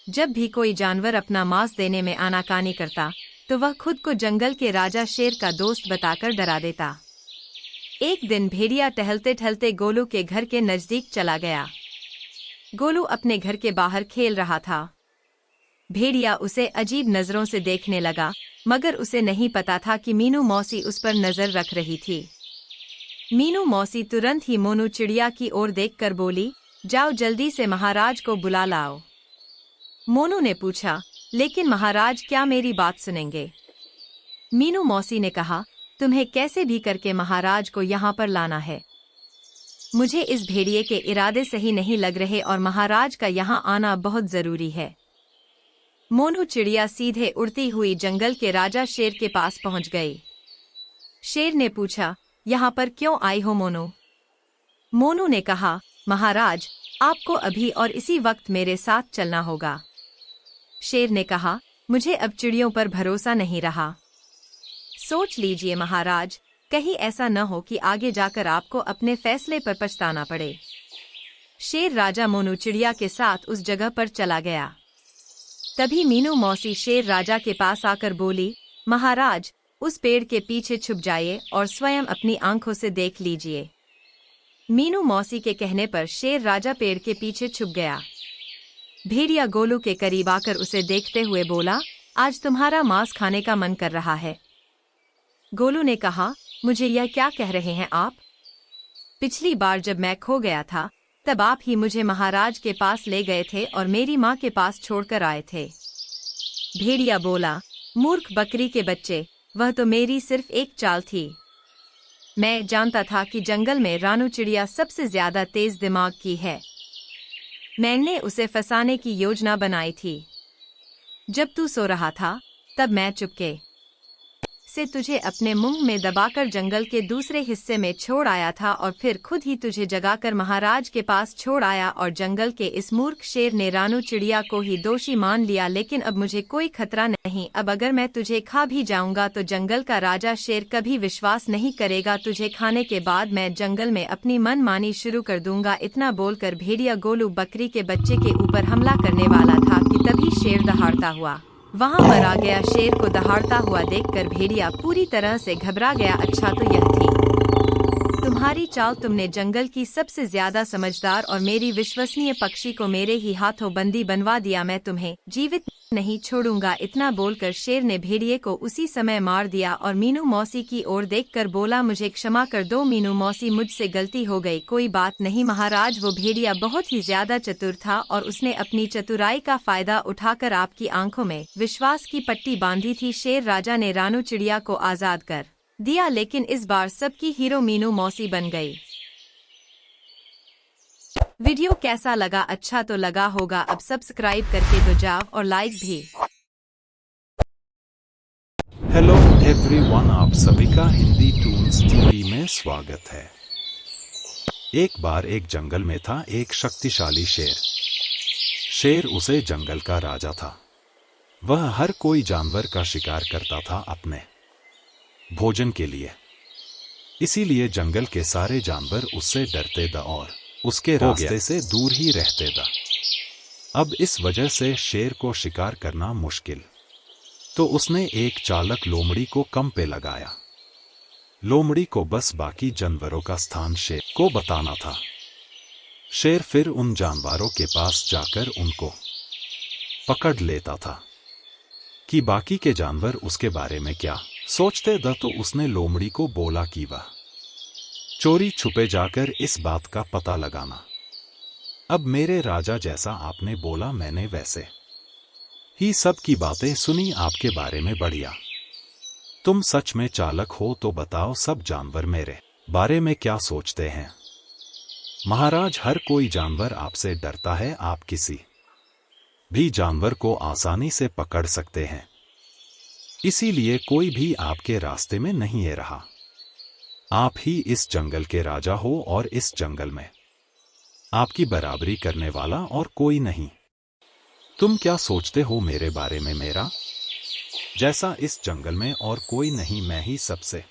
जब भी कोई जानवर अपना मांस देने में आनाकानी करता तो वह खुद को जंगल के राजा शेर का दोस्त बताकर डरा देता। एक दिन भेड़िया टहलते टहलते गोलू के घर के नजदीक चला गया। गोलू अपने घर के बाहर खेल रहा था। भेड़िया उसे अजीब नजरों से देखने लगा, मगर उसे नहीं पता था कि मीनू मौसी उस पर नजर रख रही थी। मीनू मौसी तुरंत ही मोनू चिड़िया की ओर देखकर बोली, जाओ जल्दी से महाराज को बुला लाओ। मोनू ने पूछा, लेकिन महाराज क्या मेरी बात सुनेंगे? मीनू मौसी ने कहा, तुम्हें कैसे भी करके महाराज को यहाँ पर लाना है। मुझे इस भेड़िए के इरादे सही नहीं लग रहे और महाराज का यहाँ आना बहुत जरूरी है। मोनू चिड़िया सीधे उड़ती हुई जंगल के राजा शेर के पास पहुंच गई। शेर ने पूछा, यहाँ पर क्यों आई हो मोनू? मोनू ने कहा, महाराज, आपको अभी और इसी वक्त मेरे साथ चलना होगा। शेर ने कहा, मुझे अब चिड़ियों पर भरोसा नहीं रहा। सोच लीजिए महाराज, कहीं ऐसा न हो कि आगे जाकर आपको अपने फैसले पर पछताना पड़े। शेर राजा मोनू चिड़िया के साथ उस जगह पर चला गया। तभी मीनू मौसी शेर राजा के पास आकर बोली, महाराज, उस पेड़ के पीछे छुप जाइए और स्वयं अपनी आंखों से देख लीजिए। मीनू मौसी के कहने पर शेर राजा पेड़ के पीछे छुप गया। भेड़िया गोलू के करीब आकर उसे देखते हुए बोला, आज तुम्हारा मांस खाने का मन कर रहा है। गोलू ने कहा, मुझे यह क्या कह रहे हैं आप? पिछली बार जब मैं खो गया था तब आप ही मुझे महाराज के पास ले गए थे और मेरी माँ के पास छोड़कर आए थे। भेड़िया बोला, मूर्ख बकरी के बच्चे, वह तो मेरी सिर्फ एक चाल थी। मैं जानता था कि जंगल में रानू चिड़िया सबसे ज्यादा तेज दिमाग की है। मैंने उसे फंसाने की योजना बनाई थी। जब तू सो रहा था तब मैं चुपके से तुझे अपने मुंह में दबाकर जंगल के दूसरे हिस्से में छोड़ आया था और फिर खुद ही तुझे जगाकर महाराज के पास छोड़ आया और जंगल के इस मूर्ख शेर ने रानू चिड़िया को ही दोषी मान लिया। लेकिन अब मुझे कोई खतरा नहीं। अब अगर मैं तुझे खा भी जाऊंगा तो जंगल का राजा शेर कभी विश्वास नहीं करेगा। तुझे खाने के बाद मैं जंगल में अपनी मनमानी शुरू कर दूंगा। इतना बोलकर भेड़िया गोलू बकरी के बच्चे के ऊपर हमला करने वाला था कि तभी शेर दहाड़ता हुआ वहां पर आ गया। शेर को दहाड़ता हुआ देखकर भेड़िया पूरी तरह से घबरा गया। अच्छा तो यह थी तुम्हारी चाल। तुमने जंगल की सबसे ज्यादा समझदार और मेरी विश्वसनीय पक्षी को मेरे ही हाथों बंदी बनवा दिया। मैं तुम्हें जीवित नहीं छोड़ूंगा। इतना बोलकर शेर ने भेड़िए को उसी समय मार दिया और मीनू मौसी की ओर देखकर बोला, मुझे क्षमा कर दो मीनू मौसी, मुझसे गलती हो गई। कोई बात नहीं महाराज। वो भेड़िया बहुत ही ज्यादा चतुर था और उसने अपनी चतुराई का फायदा उठाकर आपकी आंखों में विश्वास की पट्टी बांधी थी। शेर राजा ने रानू चिड़िया को आजाद कर दिया, लेकिन इस बार सबकी हीरो मीनू मौसी बन गई। वीडियो कैसा लगा? अच्छा तो लगा होगा। अब सब्सक्राइब करके तो जाओ और लाइक भी। हेलो एवरीवन, आप सभी का हिंदी टून्स टीवी में स्वागत है। एक बार एक जंगल में था एक शक्तिशाली शेर। शेर उसे जंगल का राजा था। वह हर कोई जानवर का शिकार करता था अपने भोजन के लिए। इसीलिए जंगल के सारे जानवर उससे डरते थे और उसके रास्ते से दूर ही रहते थे। अब इस वजह से शेर को शिकार करना मुश्किल, तो उसने एक चालाक लोमड़ी को कम पे लगाया। लोमड़ी को बस बाकी जानवरों का स्थान शेर को बताना था। शेर फिर उन जानवरों के पास जाकर उनको पकड़ लेता था कि बाकी के जानवर उसके बारे में क्या सोचते थे। तो उसने लोमड़ी को बोला कि वह चोरी छुपे जाकर इस बात का पता लगाना। अब मेरे राजा, जैसा आपने बोला मैंने वैसे ही सब की बातें सुनी आपके बारे में। बढ़िया, तुम सच में चालाक हो। तो बताओ सब जानवर मेरे बारे में क्या सोचते हैं? महाराज, हर कोई जानवर आपसे डरता है। आप किसी भी जानवर को आसानी से पकड़ सकते हैं, इसीलिए कोई भी आपके रास्ते में नहीं है रहा। आप ही इस जंगल के राजा हो और इस जंगल में आपकी बराबरी करने वाला और कोई नहीं। तुम क्या सोचते हो मेरे बारे में? मेरा जैसा इस जंगल में और कोई नहीं। मैं ही सबसे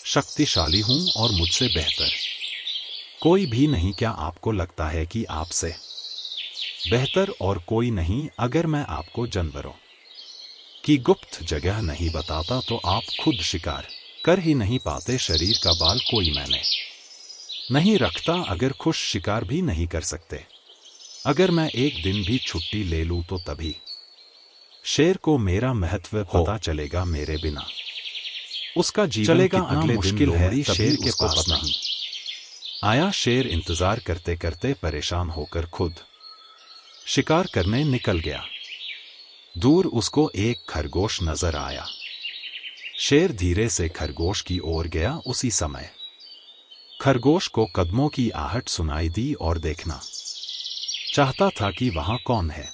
शक्तिशाली हूं और मुझसे बेहतर कोई भी नहीं। क्या आपको लगता है कि आपसे बेहतर और कोई नहीं? अगर मैं आपको जानवरों की गुप्त जगह नहीं बताता तो आप खुद शिकार कर ही नहीं पाते। शरीर का बाल कोई मैंने नहीं रखता, अगर खुश शिकार भी नहीं कर सकते। अगर मैं एक दिन भी छुट्टी ले लूं तो तभी शेर को मेरा महत्व पता चलेगा। मेरे बिना उसका जीवन चलेगा अगले मुश्किल है। शेर के पास नहीं आया। शेर इंतजार करते करते परेशान होकर खुद शिकार करने निकल गया। दूर उसको एक खरगोश नजर आया। शेर धीरे से खरगोश की ओर गया। उसी समय खरगोश को कदमों की आहट सुनाई दी और देखना चाहता था कि वहां कौन है।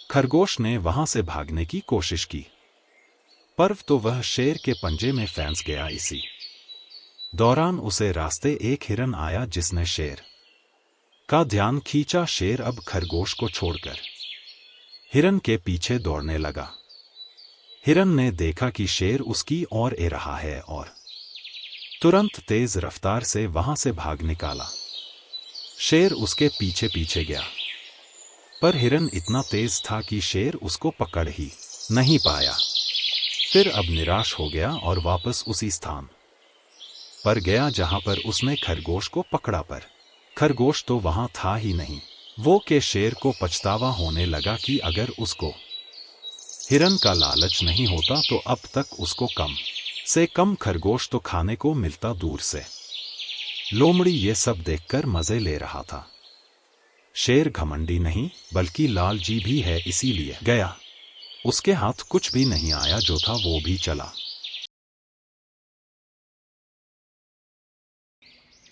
खरगोश ने वहां से भागने की कोशिश की, पर तो वह शेर के पंजे में फंस गया। इसी दौरान उसे रास्ते एक हिरन आया जिसने शेर का ध्यान खींचा। शेर अब खरगोश को छोड़कर हिरन के पीछे दौड़ने लगा। हिरन ने देखा कि शेर उसकी ओर आ रहा है और तुरंत तेज रफ्तार से वहां से भाग निकाला। शेर उसके पीछे पीछे गया, पर हिरन इतना तेज था कि शेर उसको पकड़ ही नहीं पाया। फिर अब निराश हो गया और वापस उसी स्थान पर गया जहां पर उसने खरगोश को पकड़ा, पर खरगोश तो वहां था ही नहीं। वो के शेर को पछतावा होने लगा कि अगर उसको हिरन का लालच नहीं होता तो अब तक उसको कम से कम खरगोश तो खाने को मिलता दूर से। लोमड़ी ये सब देखकर मजे ले रहा था। शेर घमंडी नहीं बल्कि लालची भी है, इसीलिए गया। उसके हाथ कुछ भी नहीं आया, जो था वो भी चला।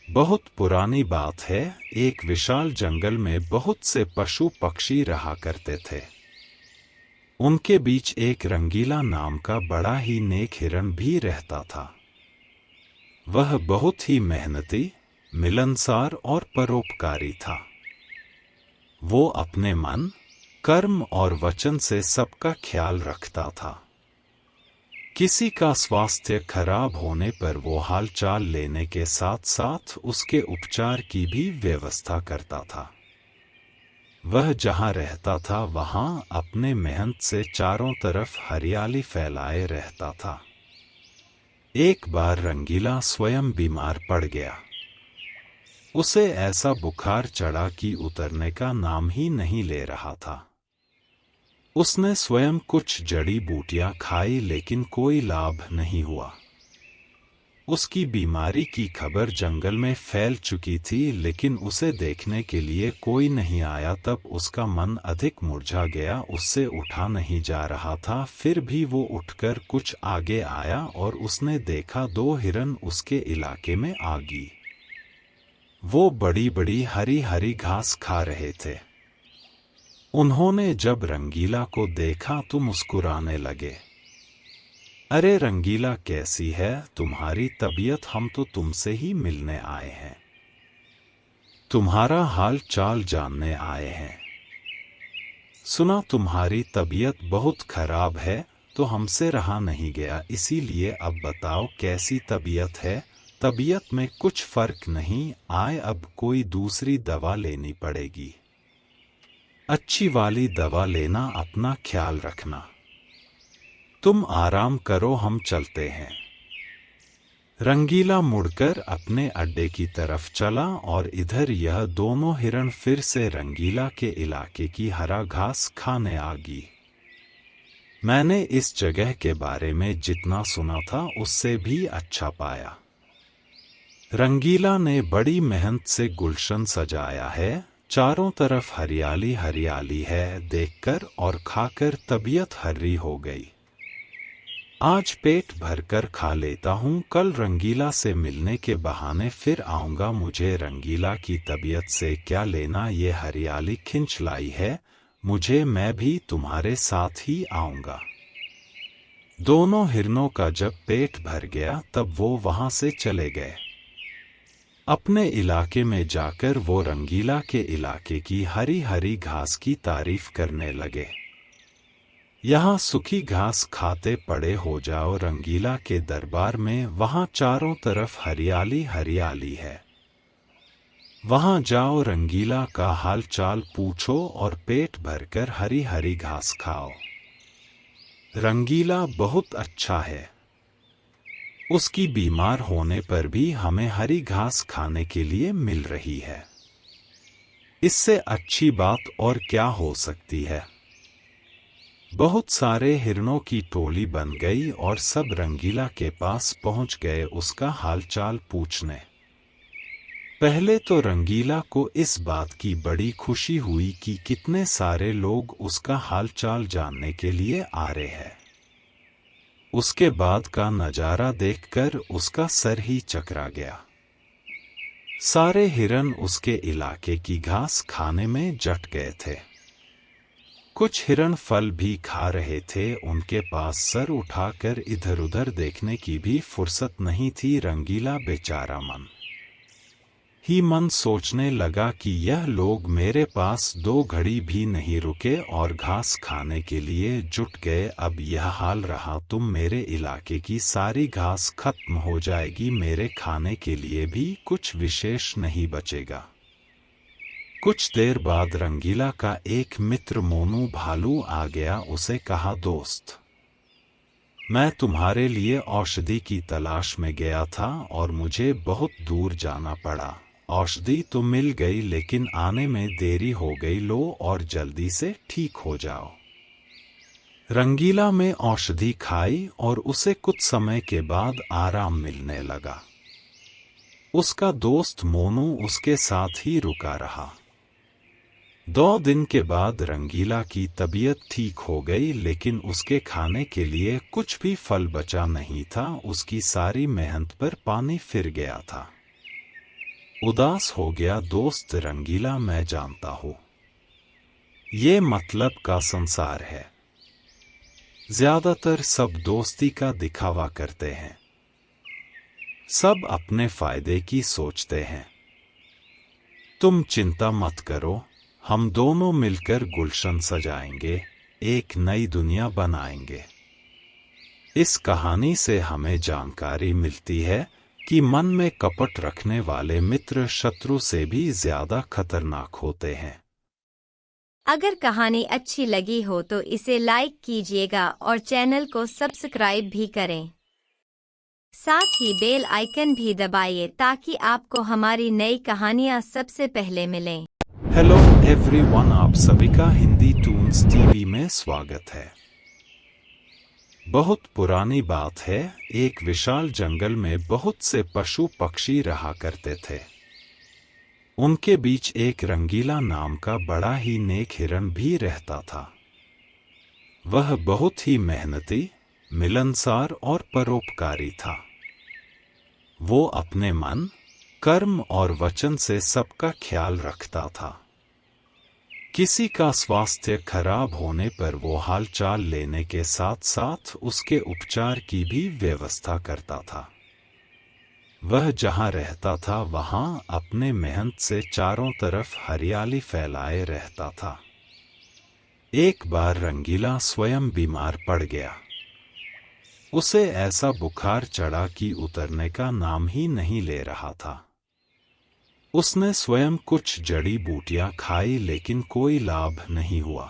बहुत पुरानी बात है, एक विशाल जंगल में बहुत से पशु पक्षी रहा करते थे। उनके बीच एक रंगीला नाम का बड़ा ही नेक हिरन भी रहता था। वह बहुत ही मेहनती, मिलनसार और परोपकारी था। वो अपने मन, कर्म और वचन से सबका ख्याल रखता था। किसी का स्वास्थ्य खराब होने पर वो हालचाल लेने के साथ साथ उसके उपचार की भी व्यवस्था करता था। वह जहाँ रहता था वहाँ अपने मेहनत से चारों तरफ हरियाली फैलाए रहता था। एक बार रंगीला स्वयं बीमार पड़ गया। उसे ऐसा बुखार चढ़ा कि उतरने का नाम ही नहीं ले रहा था। उसने स्वयं कुछ जड़ी बूटियां खाई लेकिन कोई लाभ नहीं हुआ। उसकी बीमारी की खबर जंगल में फैल चुकी थी, लेकिन उसे देखने के लिए कोई नहीं आया। तब उसका मन अधिक मुरझा गया, उससे उठा नहीं जा रहा था। फिर भी वो उठकर कुछ आगे आया और उसने देखा 2 हिरन उसके इलाके में आ गई। वो बड़ी बड़ी हरी हरी घास खा रहे थे। उन्होंने जब रंगीला को देखा तो मुस्कुराने लगे। अरे रंगीला, कैसी है तुम्हारी तबीयत? हम तो तुमसे ही मिलने आए हैं, तुम्हारा हाल चाल जानने आए हैं। सुना तुम्हारी तबीयत बहुत खराब है तो हमसे रहा नहीं गया, इसीलिए अब बताओ कैसी तबीयत है? तबीयत में कुछ फर्क नहीं आए, अब कोई दूसरी दवा लेनी पड़ेगी। अच्छी वाली दवा लेना, अपना ख्याल रखना। तुम आराम करो, हम चलते हैं। रंगीला मुड़कर अपने अड्डे की तरफ चला और इधर यह दोनों हिरण फिर से रंगीला के इलाके की हरा घास खाने आ गई। मैंने इस जगह के बारे में जितना सुना था उससे भी अच्छा पाया। रंगीला ने बड़ी मेहनत से गुलशन सजाया है, चारों तरफ हरियाली हरियाली है। देखकर और खाकर तबीयत हर्री हो गई। आज पेट भरकर खा लेता हूँ, कल रंगीला से मिलने के बहाने फिर आऊँगा। मुझे रंगीला की तबीयत से क्या लेना, ये हरियाली खिंच लाई है मुझे, मैं भी तुम्हारे साथ ही आऊँगा। दोनों हिरणों का जब पेट भर गया तब वो वहाँ से चले गए। अपने इलाके में जाकर वो रंगीला के इलाके की हरी हरी घास की तारीफ करने लगे। यहाँ सूखी घास खाते पड़े हो जाओ रंगीला के दरबार में, वहाँ चारों तरफ हरियाली हरियाली है। वहाँ जाओ, रंगीला का हाल चाल पूछो और पेट भरकर हरी हरी घास खाओ। रंगीला बहुत अच्छा है, उसकी बीमार होने पर भी हमें हरी घास खाने के लिए मिल रही है। इससे अच्छी बात और क्या हो सकती है। बहुत सारे हिरणों की टोली बन गई और सब रंगीला के पास पहुंच गए उसका हालचाल पूछने। पहले तो रंगीला को इस बात की बड़ी खुशी हुई कि कितने सारे लोग उसका हालचाल जानने के लिए आ रहे हैं। उसके बाद का नजारा देखकर उसका सर ही चकरा गया। सारे हिरन उसके इलाके की घास खाने में जट गए थे। कुछ हिरन फल भी खा रहे थे, उनके पास सर उठाकर इधर उधर देखने की भी फुर्सत नहीं थी। रंगीला बेचारा मन ही मन सोचने लगा कि यह लोग मेरे पास 2 घड़ी भी नहीं रुके और घास खाने के लिए जुट गए। अब यह हाल रहा तुम मेरे इलाके की सारी घास खत्म हो जाएगी, मेरे खाने के लिए भी कुछ विशेष नहीं बचेगा। कुछ देर बाद रंगीला का एक मित्र मोनू भालू आ गया। उसे कहा, दोस्त मैं तुम्हारे लिए औषधि की तलाश में गया था और मुझे बहुत दूर जाना पड़ा। औषधि तो मिल गई लेकिन आने में देरी हो गई। लो और जल्दी से ठीक हो जाओ। रंगीला में औषधि खाई और उसे कुछ समय के बाद आराम मिलने लगा। उसका दोस्त मोनू उसके साथ ही रुका रहा। 2 दिन के बाद रंगीला की तबीयत ठीक हो गई लेकिन उसके खाने के लिए कुछ भी फल बचा नहीं था। उसकी सारी मेहनत पर पानी फिर गया था। उदास हो गया दोस्त रंगीला, मैं जानता हूँ ये मतलब का संसार है। ज्यादातर सब दोस्ती का दिखावा करते हैं, सब अपने फायदे की सोचते हैं। तुम चिंता मत करो, हम दोनों मिलकर गुलशन सजाएंगे, एक नई दुनिया बनाएंगे। इस कहानी से हमें जानकारी मिलती है कि मन में कपट रखने वाले मित्र शत्रु से भी ज्यादा खतरनाक होते हैं। अगर कहानी अच्छी लगी हो तो इसे लाइक कीजिएगा और चैनल को सब्सक्राइब भी करें। साथ ही बेल आइकन भी दबाइए ताकि आपको हमारी नई कहानियां सबसे पहले मिलें। हेलो एवरीवन, आप सभी का हिंदी टून्स टीवी में स्वागत है। बहुत पुरानी बात है, एक विशाल जंगल में बहुत से पशु पक्षी रहा करते थे। उनके बीच एक रंगीला नाम का बड़ा ही नेक हिरन भी रहता था। वह बहुत ही मेहनती, मिलनसार और परोपकारी था। वो अपने मन, कर्म और वचन से सबका ख्याल रखता था। किसी का स्वास्थ्य खराब होने पर वो हालचाल लेने के साथ साथ उसके उपचार की भी व्यवस्था करता था। वह जहाँ रहता था वहाँ अपने मेहनत से चारों तरफ हरियाली फैलाए रहता था। एक बार रंगीला स्वयं बीमार पड़ गया। उसे ऐसा बुखार चढ़ा कि उतरने का नाम ही नहीं ले रहा था। उसने स्वयं कुछ जड़ी बूटियां खाई लेकिन कोई लाभ नहीं हुआ।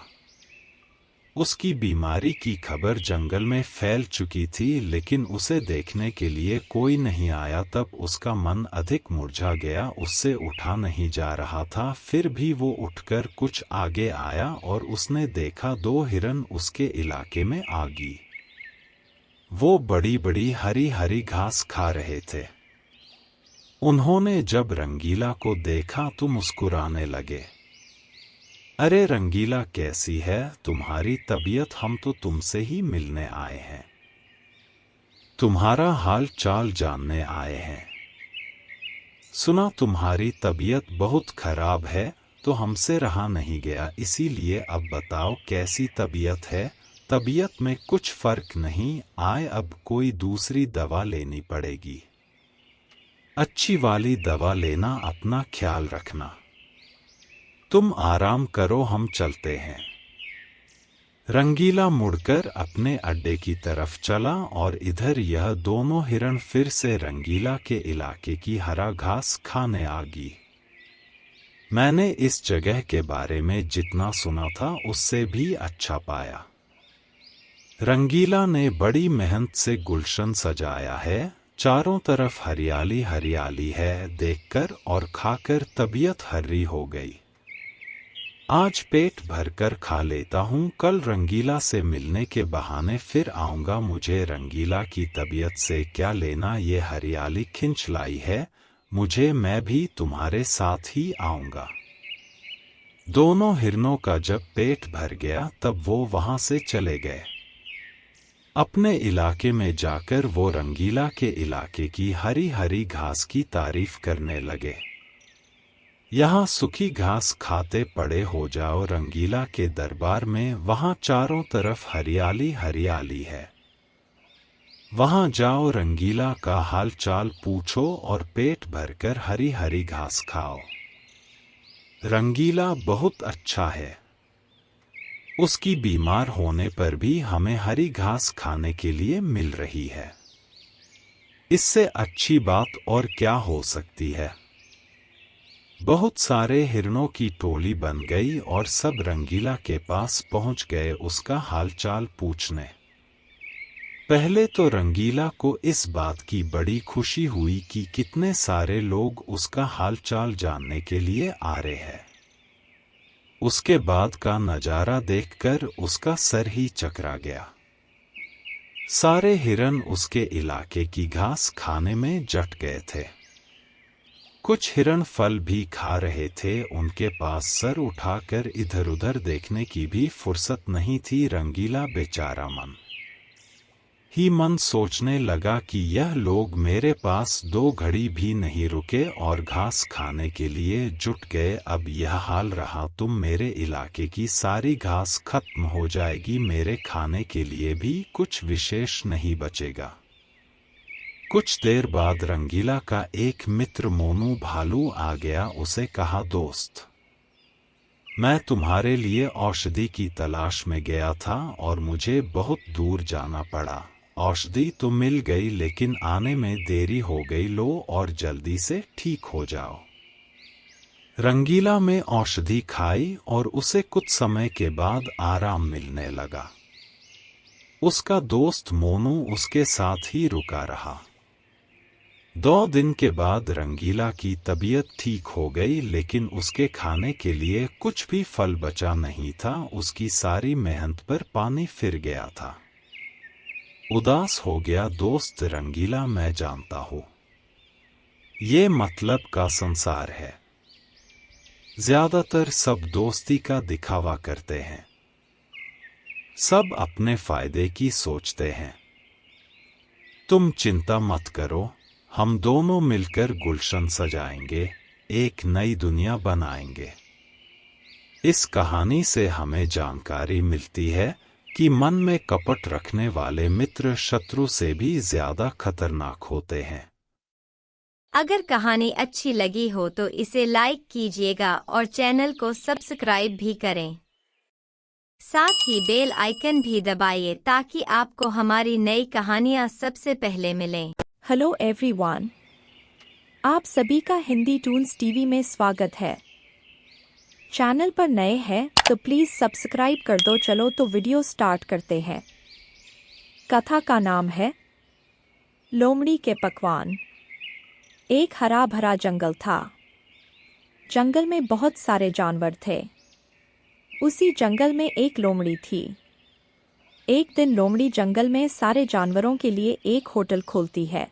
उसकी बीमारी की खबर जंगल में फैल चुकी थी लेकिन उसे देखने के लिए कोई नहीं आया। तब उसका मन अधिक मुरझा गया, उससे उठा नहीं जा रहा था। फिर भी वो उठकर कुछ आगे आया और उसने देखा 2 हिरन उसके इलाके में आ गई। वो बड़ी बड़ी हरी हरी घास खा रहे थे। उन्होंने जब रंगीला को देखा तो मुस्कुराने लगे। अरे रंगीला, कैसी है तुम्हारी तबीयत? हम तो तुमसे ही मिलने आए हैं, तुम्हारा हाल चाल जानने आए हैं। सुना तुम्हारी तबीयत बहुत खराब है तो हमसे रहा नहीं गया, इसीलिए अब बताओ कैसी तबीयत है? तबीयत में कुछ फर्क नहीं आए, अब कोई दूसरी दवा लेनी पड़ेगी। अच्छी वाली दवा लेना, अपना ख्याल रखना। तुम आराम करो, हम चलते हैं। रंगीला मुड़कर अपने अड्डे की तरफ चला और इधर यह दोनों हिरण फिर से रंगीला के इलाके की हरा घास खाने आ गई। मैंने इस जगह के बारे में जितना सुना था उससे भी अच्छा पाया। रंगीला ने बड़ी मेहनत से गुलशन सजाया है, चारों तरफ हरियाली हरियाली है। देखकर और खाकर तबीयत हर्री हो गई। आज पेट भरकर खा लेता हूँ, कल रंगीला से मिलने के बहाने फिर आऊँगा। मुझे रंगीला की तबीयत से क्या लेना, ये हरियाली खिंच लाई है मुझे, मैं भी तुम्हारे साथ ही आऊँगा। दोनों हिरनों का जब पेट भर गया तब वो वहाँ से चले गए। अपने इलाके में जाकर वो रंगीला के इलाके की हरी हरी घास की तारीफ करने लगे। यहाँ सूखी घास खाते पड़े हो जाओ रंगीला के दरबार में, वहाँ चारों तरफ हरियाली हरियाली है। वहाँ जाओ, रंगीला का हाल चाल पूछो और पेट भरकर हरी हरी घास खाओ। रंगीला बहुत अच्छा है, उसकी बीमार होने पर भी हमें हरी घास खाने के लिए मिल रही है। इससे अच्छी बात और क्या हो सकती है। बहुत सारे हिरणों की टोली बन गई और सब रंगीला के पास पहुंच गए उसका हालचाल पूछने। पहले तो रंगीला को इस बात की बड़ी खुशी हुई कि कितने सारे लोग उसका हालचाल जानने के लिए आ रहे हैं। उसके बाद का नजारा देखकर उसका सर ही चकरा गया। सारे हिरन उसके इलाके की घास खाने में जट गए थे। कुछ हिरन फल भी खा रहे थे। उनके पास सर उठाकर इधर-उधर देखने की भी फुर्सत नहीं थी। रंगीला बेचारा मन ही मन सोचने लगा कि यह लोग मेरे पास 2 घड़ी भी नहीं रुके और घास खाने के लिए जुट गए। अब यह हाल रहा तो मेरे इलाके की सारी घास खत्म हो जाएगी। मेरे खाने के लिए भी कुछ विशेष नहीं बचेगा। कुछ देर बाद रंगीला का एक मित्र मोनू भालू आ गया। उसे कहा, दोस्त, मैं तुम्हारे औषधि औषधि की तलाश में गया था और मुझे बहुत दूर जाना पड़ा। औषधि तो मिल गई लेकिन आने में देरी हो गई। लो और जल्दी से ठीक हो जाओ। रंगीला में औषधि खाई और उसे कुछ समय के बाद आराम मिलने लगा। उसका दोस्त मोनू उसके साथ ही रुका रहा। 2 दिन के बाद रंगीला की तबीयत ठीक हो गई लेकिन उसके खाने के लिए कुछ भी फल बचा नहीं था। उसकी सारी मेहनत पर पानी फिर गया था। उदास हो गया। दोस्त रंगीला, मैं जानता हूँ ये मतलब का संसार है। ज्यादातर सब दोस्ती का दिखावा करते हैं। सब अपने फायदे की सोचते हैं। तुम चिंता मत करो, हम दोनों मिलकर गुलशन सजाएंगे, एक नई दुनिया बनाएंगे। इस कहानी से हमें जानकारी मिलती है कि मन में कपट रखने वाले मित्र शत्रु से भी ज्यादा खतरनाक होते हैं। अगर कहानी अच्छी लगी हो तो इसे लाइक कीजिएगा और चैनल को सब्सक्राइब भी करें। साथ ही बेल आइकन भी दबाइए ताकि आपको हमारी नई कहानियां सबसे पहले मिलें। हेलो एवरीवन, आप सभी का हिंदी टून्स टीवी में स्वागत है। चैनल पर नए हैं तो प्लीज़ सब्सक्राइब कर दो। चलो तो वीडियो स्टार्ट करते हैं। कथा का नाम है लोमड़ी के पकवान। एक हरा भरा जंगल था। जंगल में बहुत सारे जानवर थे। उसी जंगल में एक लोमड़ी थी। एक दिन लोमड़ी जंगल में सारे जानवरों के लिए एक होटल खोलती है।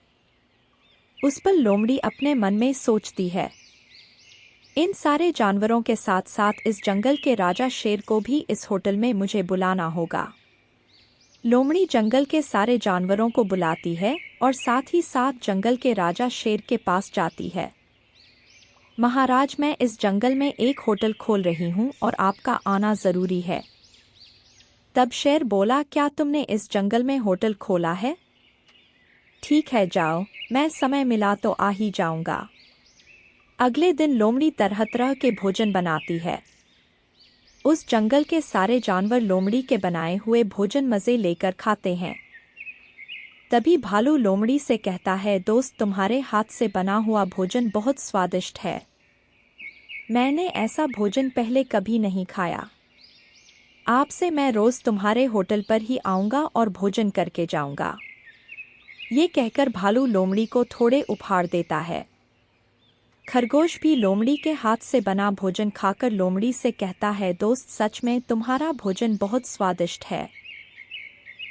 उस पर लोमड़ी अपने मन में सोचती है, इन सारे जानवरों के साथ साथ इस जंगल के राजा शेर को भी इस होटल में मुझे बुलाना होगा। लोमड़ी जंगल के सारे जानवरों को बुलाती है और साथ ही साथ जंगल के राजा शेर के पास जाती है। महाराज, मैं इस जंगल में एक होटल खोल रही हूँ और आपका आना ज़रूरी है। तब शेर बोला, क्या तुमने इस जंगल में होटल खोला है? ठीक है, जाओ, मैं समय मिला तो आ ही जाऊंगा। अगले दिन लोमड़ी तरह तरह के भोजन बनाती है। उस जंगल के सारे जानवर लोमड़ी के बनाए हुए भोजन मज़े लेकर खाते हैं। तभी भालू लोमड़ी से कहता है, दोस्त, तुम्हारे हाथ से बना हुआ भोजन बहुत स्वादिष्ट है। मैंने ऐसा भोजन पहले कभी नहीं खाया। आपसे मैं रोज़ तुम्हारे होटल पर ही आऊँगा और भोजन करके जाऊँगा। ये कहकर भालू लोमड़ी को थोड़े उपहार देता है। खरगोश भी लोमड़ी के हाथ से बना भोजन खाकर लोमड़ी से कहता है, दोस्त, सच में तुम्हारा भोजन बहुत स्वादिष्ट है।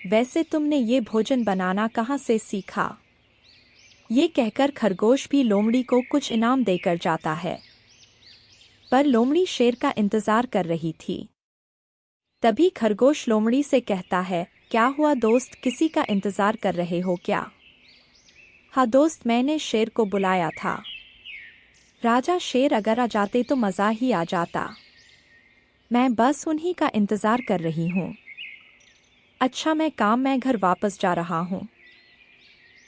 वैसे तुमने ये भोजन बनाना कहाँ से सीखा? ये कहकर खरगोश भी लोमड़ी को कुछ इनाम देकर जाता है। पर लोमड़ी शेर का इंतजार कर रही थी। तभी खरगोश लोमड़ी से कहता है, क्या हुआ दोस्त, किसी का इंतजार कर रहे हो क्या? हाँ दोस्त, मैंने शेर को बुलाया था। राजा शेर अगर आ जाते तो मज़ा ही आ जाता। मैं बस उन्हीं का इंतज़ार कर रही हूँ। अच्छा, मैं घर वापस जा रहा हूँ।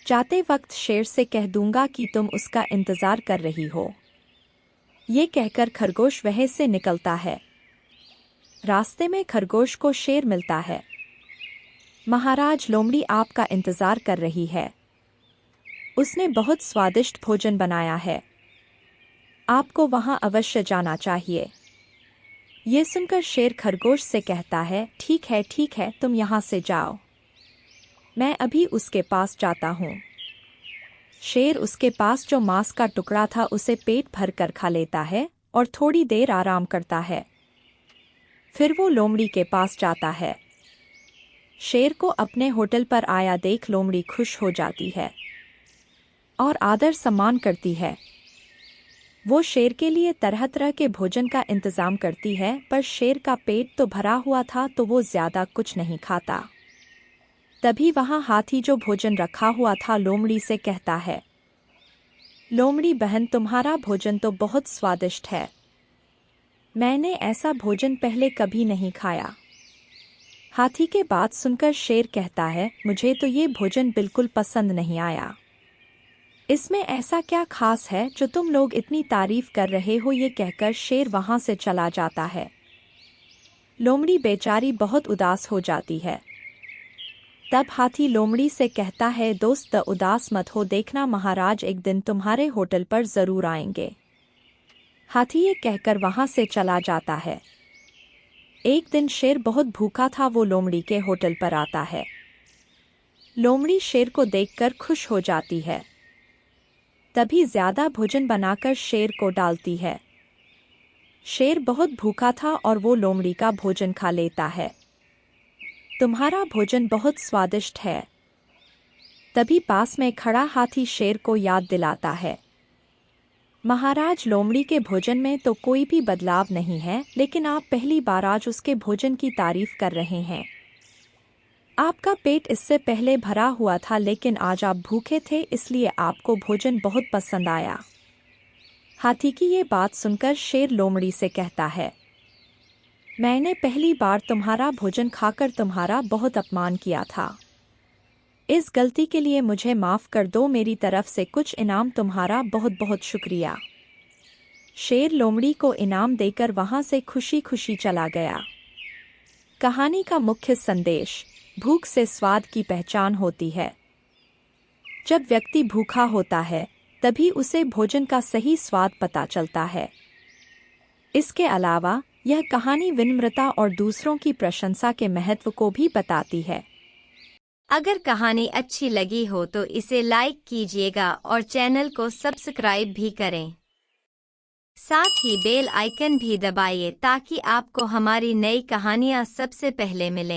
जाते वक्त शेर से कह दूंगा कि तुम उसका इंतज़ार कर रही हो। ये कहकर खरगोश वहीं से निकलता है। रास्ते में खरगोश को शेर मिलता है। महाराज, लोमड़ी आपका इंतज़ार कर रही है। उसने बहुत स्वादिष्ट भोजन बनाया है। आपको वहां अवश्य जाना चाहिए। ये सुनकर शेर खरगोश से कहता है, ठीक है, तुम यहाँ से जाओ। मैं अभी उसके पास जाता हूँ। शेर उसके पास जो मांस का टुकड़ा था उसे पेट भर कर खा लेता है और थोड़ी देर आराम करता है। फिर वो लोमड़ी के पास जाता है। शेर को अपने होटल पर आया देख लोमड़ी खुश हो जाती है और आदर सम्मान करती है। वो शेर के लिए तरह तरह के भोजन का इंतजाम करती है, पर शेर का पेट तो भरा हुआ था तो वो ज्यादा कुछ नहीं खाता। तभी वहां हाथी जो भोजन रखा हुआ था लोमड़ी से कहता है, लोमड़ी बहन, तुम्हारा भोजन तो बहुत स्वादिष्ट है। मैंने ऐसा भोजन पहले कभी नहीं खाया। हाथी के बात सुनकर शेर कहता है, मुझे तो ये भोजन बिल्कुल पसंद नहीं आया। इसमें ऐसा क्या खास है जो तुम लोग इतनी तारीफ कर रहे हो? ये कहकर शेर वहां से चला जाता है। लोमड़ी बेचारी बहुत उदास हो जाती है। तब हाथी लोमड़ी से कहता है, दोस्त उदास मत हो, देखना महाराज एक दिन तुम्हारे होटल पर जरूर आएंगे। हाथी ये कहकर वहां से चला जाता है। एक दिन शेर बहुत भूखा था, वो लोमड़ी के होटल पर आता है। लोमड़ी शेर को देखकर खुश हो जाती है। तभी ज्यादा भोजन बनाकर शेर को डालती है। शेर बहुत भूखा था और वो लोमड़ी का भोजन खा लेता है। तुम्हारा भोजन बहुत स्वादिष्ट है। तभी पास में खड़ा हाथी शेर को याद दिलाता है, महाराज लोमड़ी के भोजन में तो कोई भी बदलाव नहीं है, लेकिन आप पहली बार आज उसके भोजन की तारीफ कर रहे हैं। आपका पेट इससे पहले भरा हुआ था, लेकिन आज आप भूखे थे इसलिए आपको भोजन बहुत पसंद आया। हाथी की ये बात सुनकर शेर लोमड़ी से कहता है, मैंने पहली बार तुम्हारा भोजन खाकर तुम्हारा बहुत अपमान किया था। इस गलती के लिए मुझे माफ कर दो, मेरी तरफ से कुछ इनाम, तुम्हारा बहुत बहुत शुक्रिया। शेर लोमड़ी को इनाम देकर वहां से खुशी खुशी चला गया। कहानी का मुख्य संदेश, भूख से स्वाद की पहचान होती है। जब व्यक्ति भूखा होता है तभी उसे भोजन का सही स्वाद पता चलता है। इसके अलावा यह कहानी विनम्रता और दूसरों की प्रशंसा के महत्व को भी बताती है। अगर कहानी अच्छी लगी हो तो इसे लाइक कीजिएगा और चैनल को सब्सक्राइब भी करें। साथ ही बेल आइकन भी दबाइए ताकि आपको हमारी नई कहानियाँ सबसे पहले मिलें।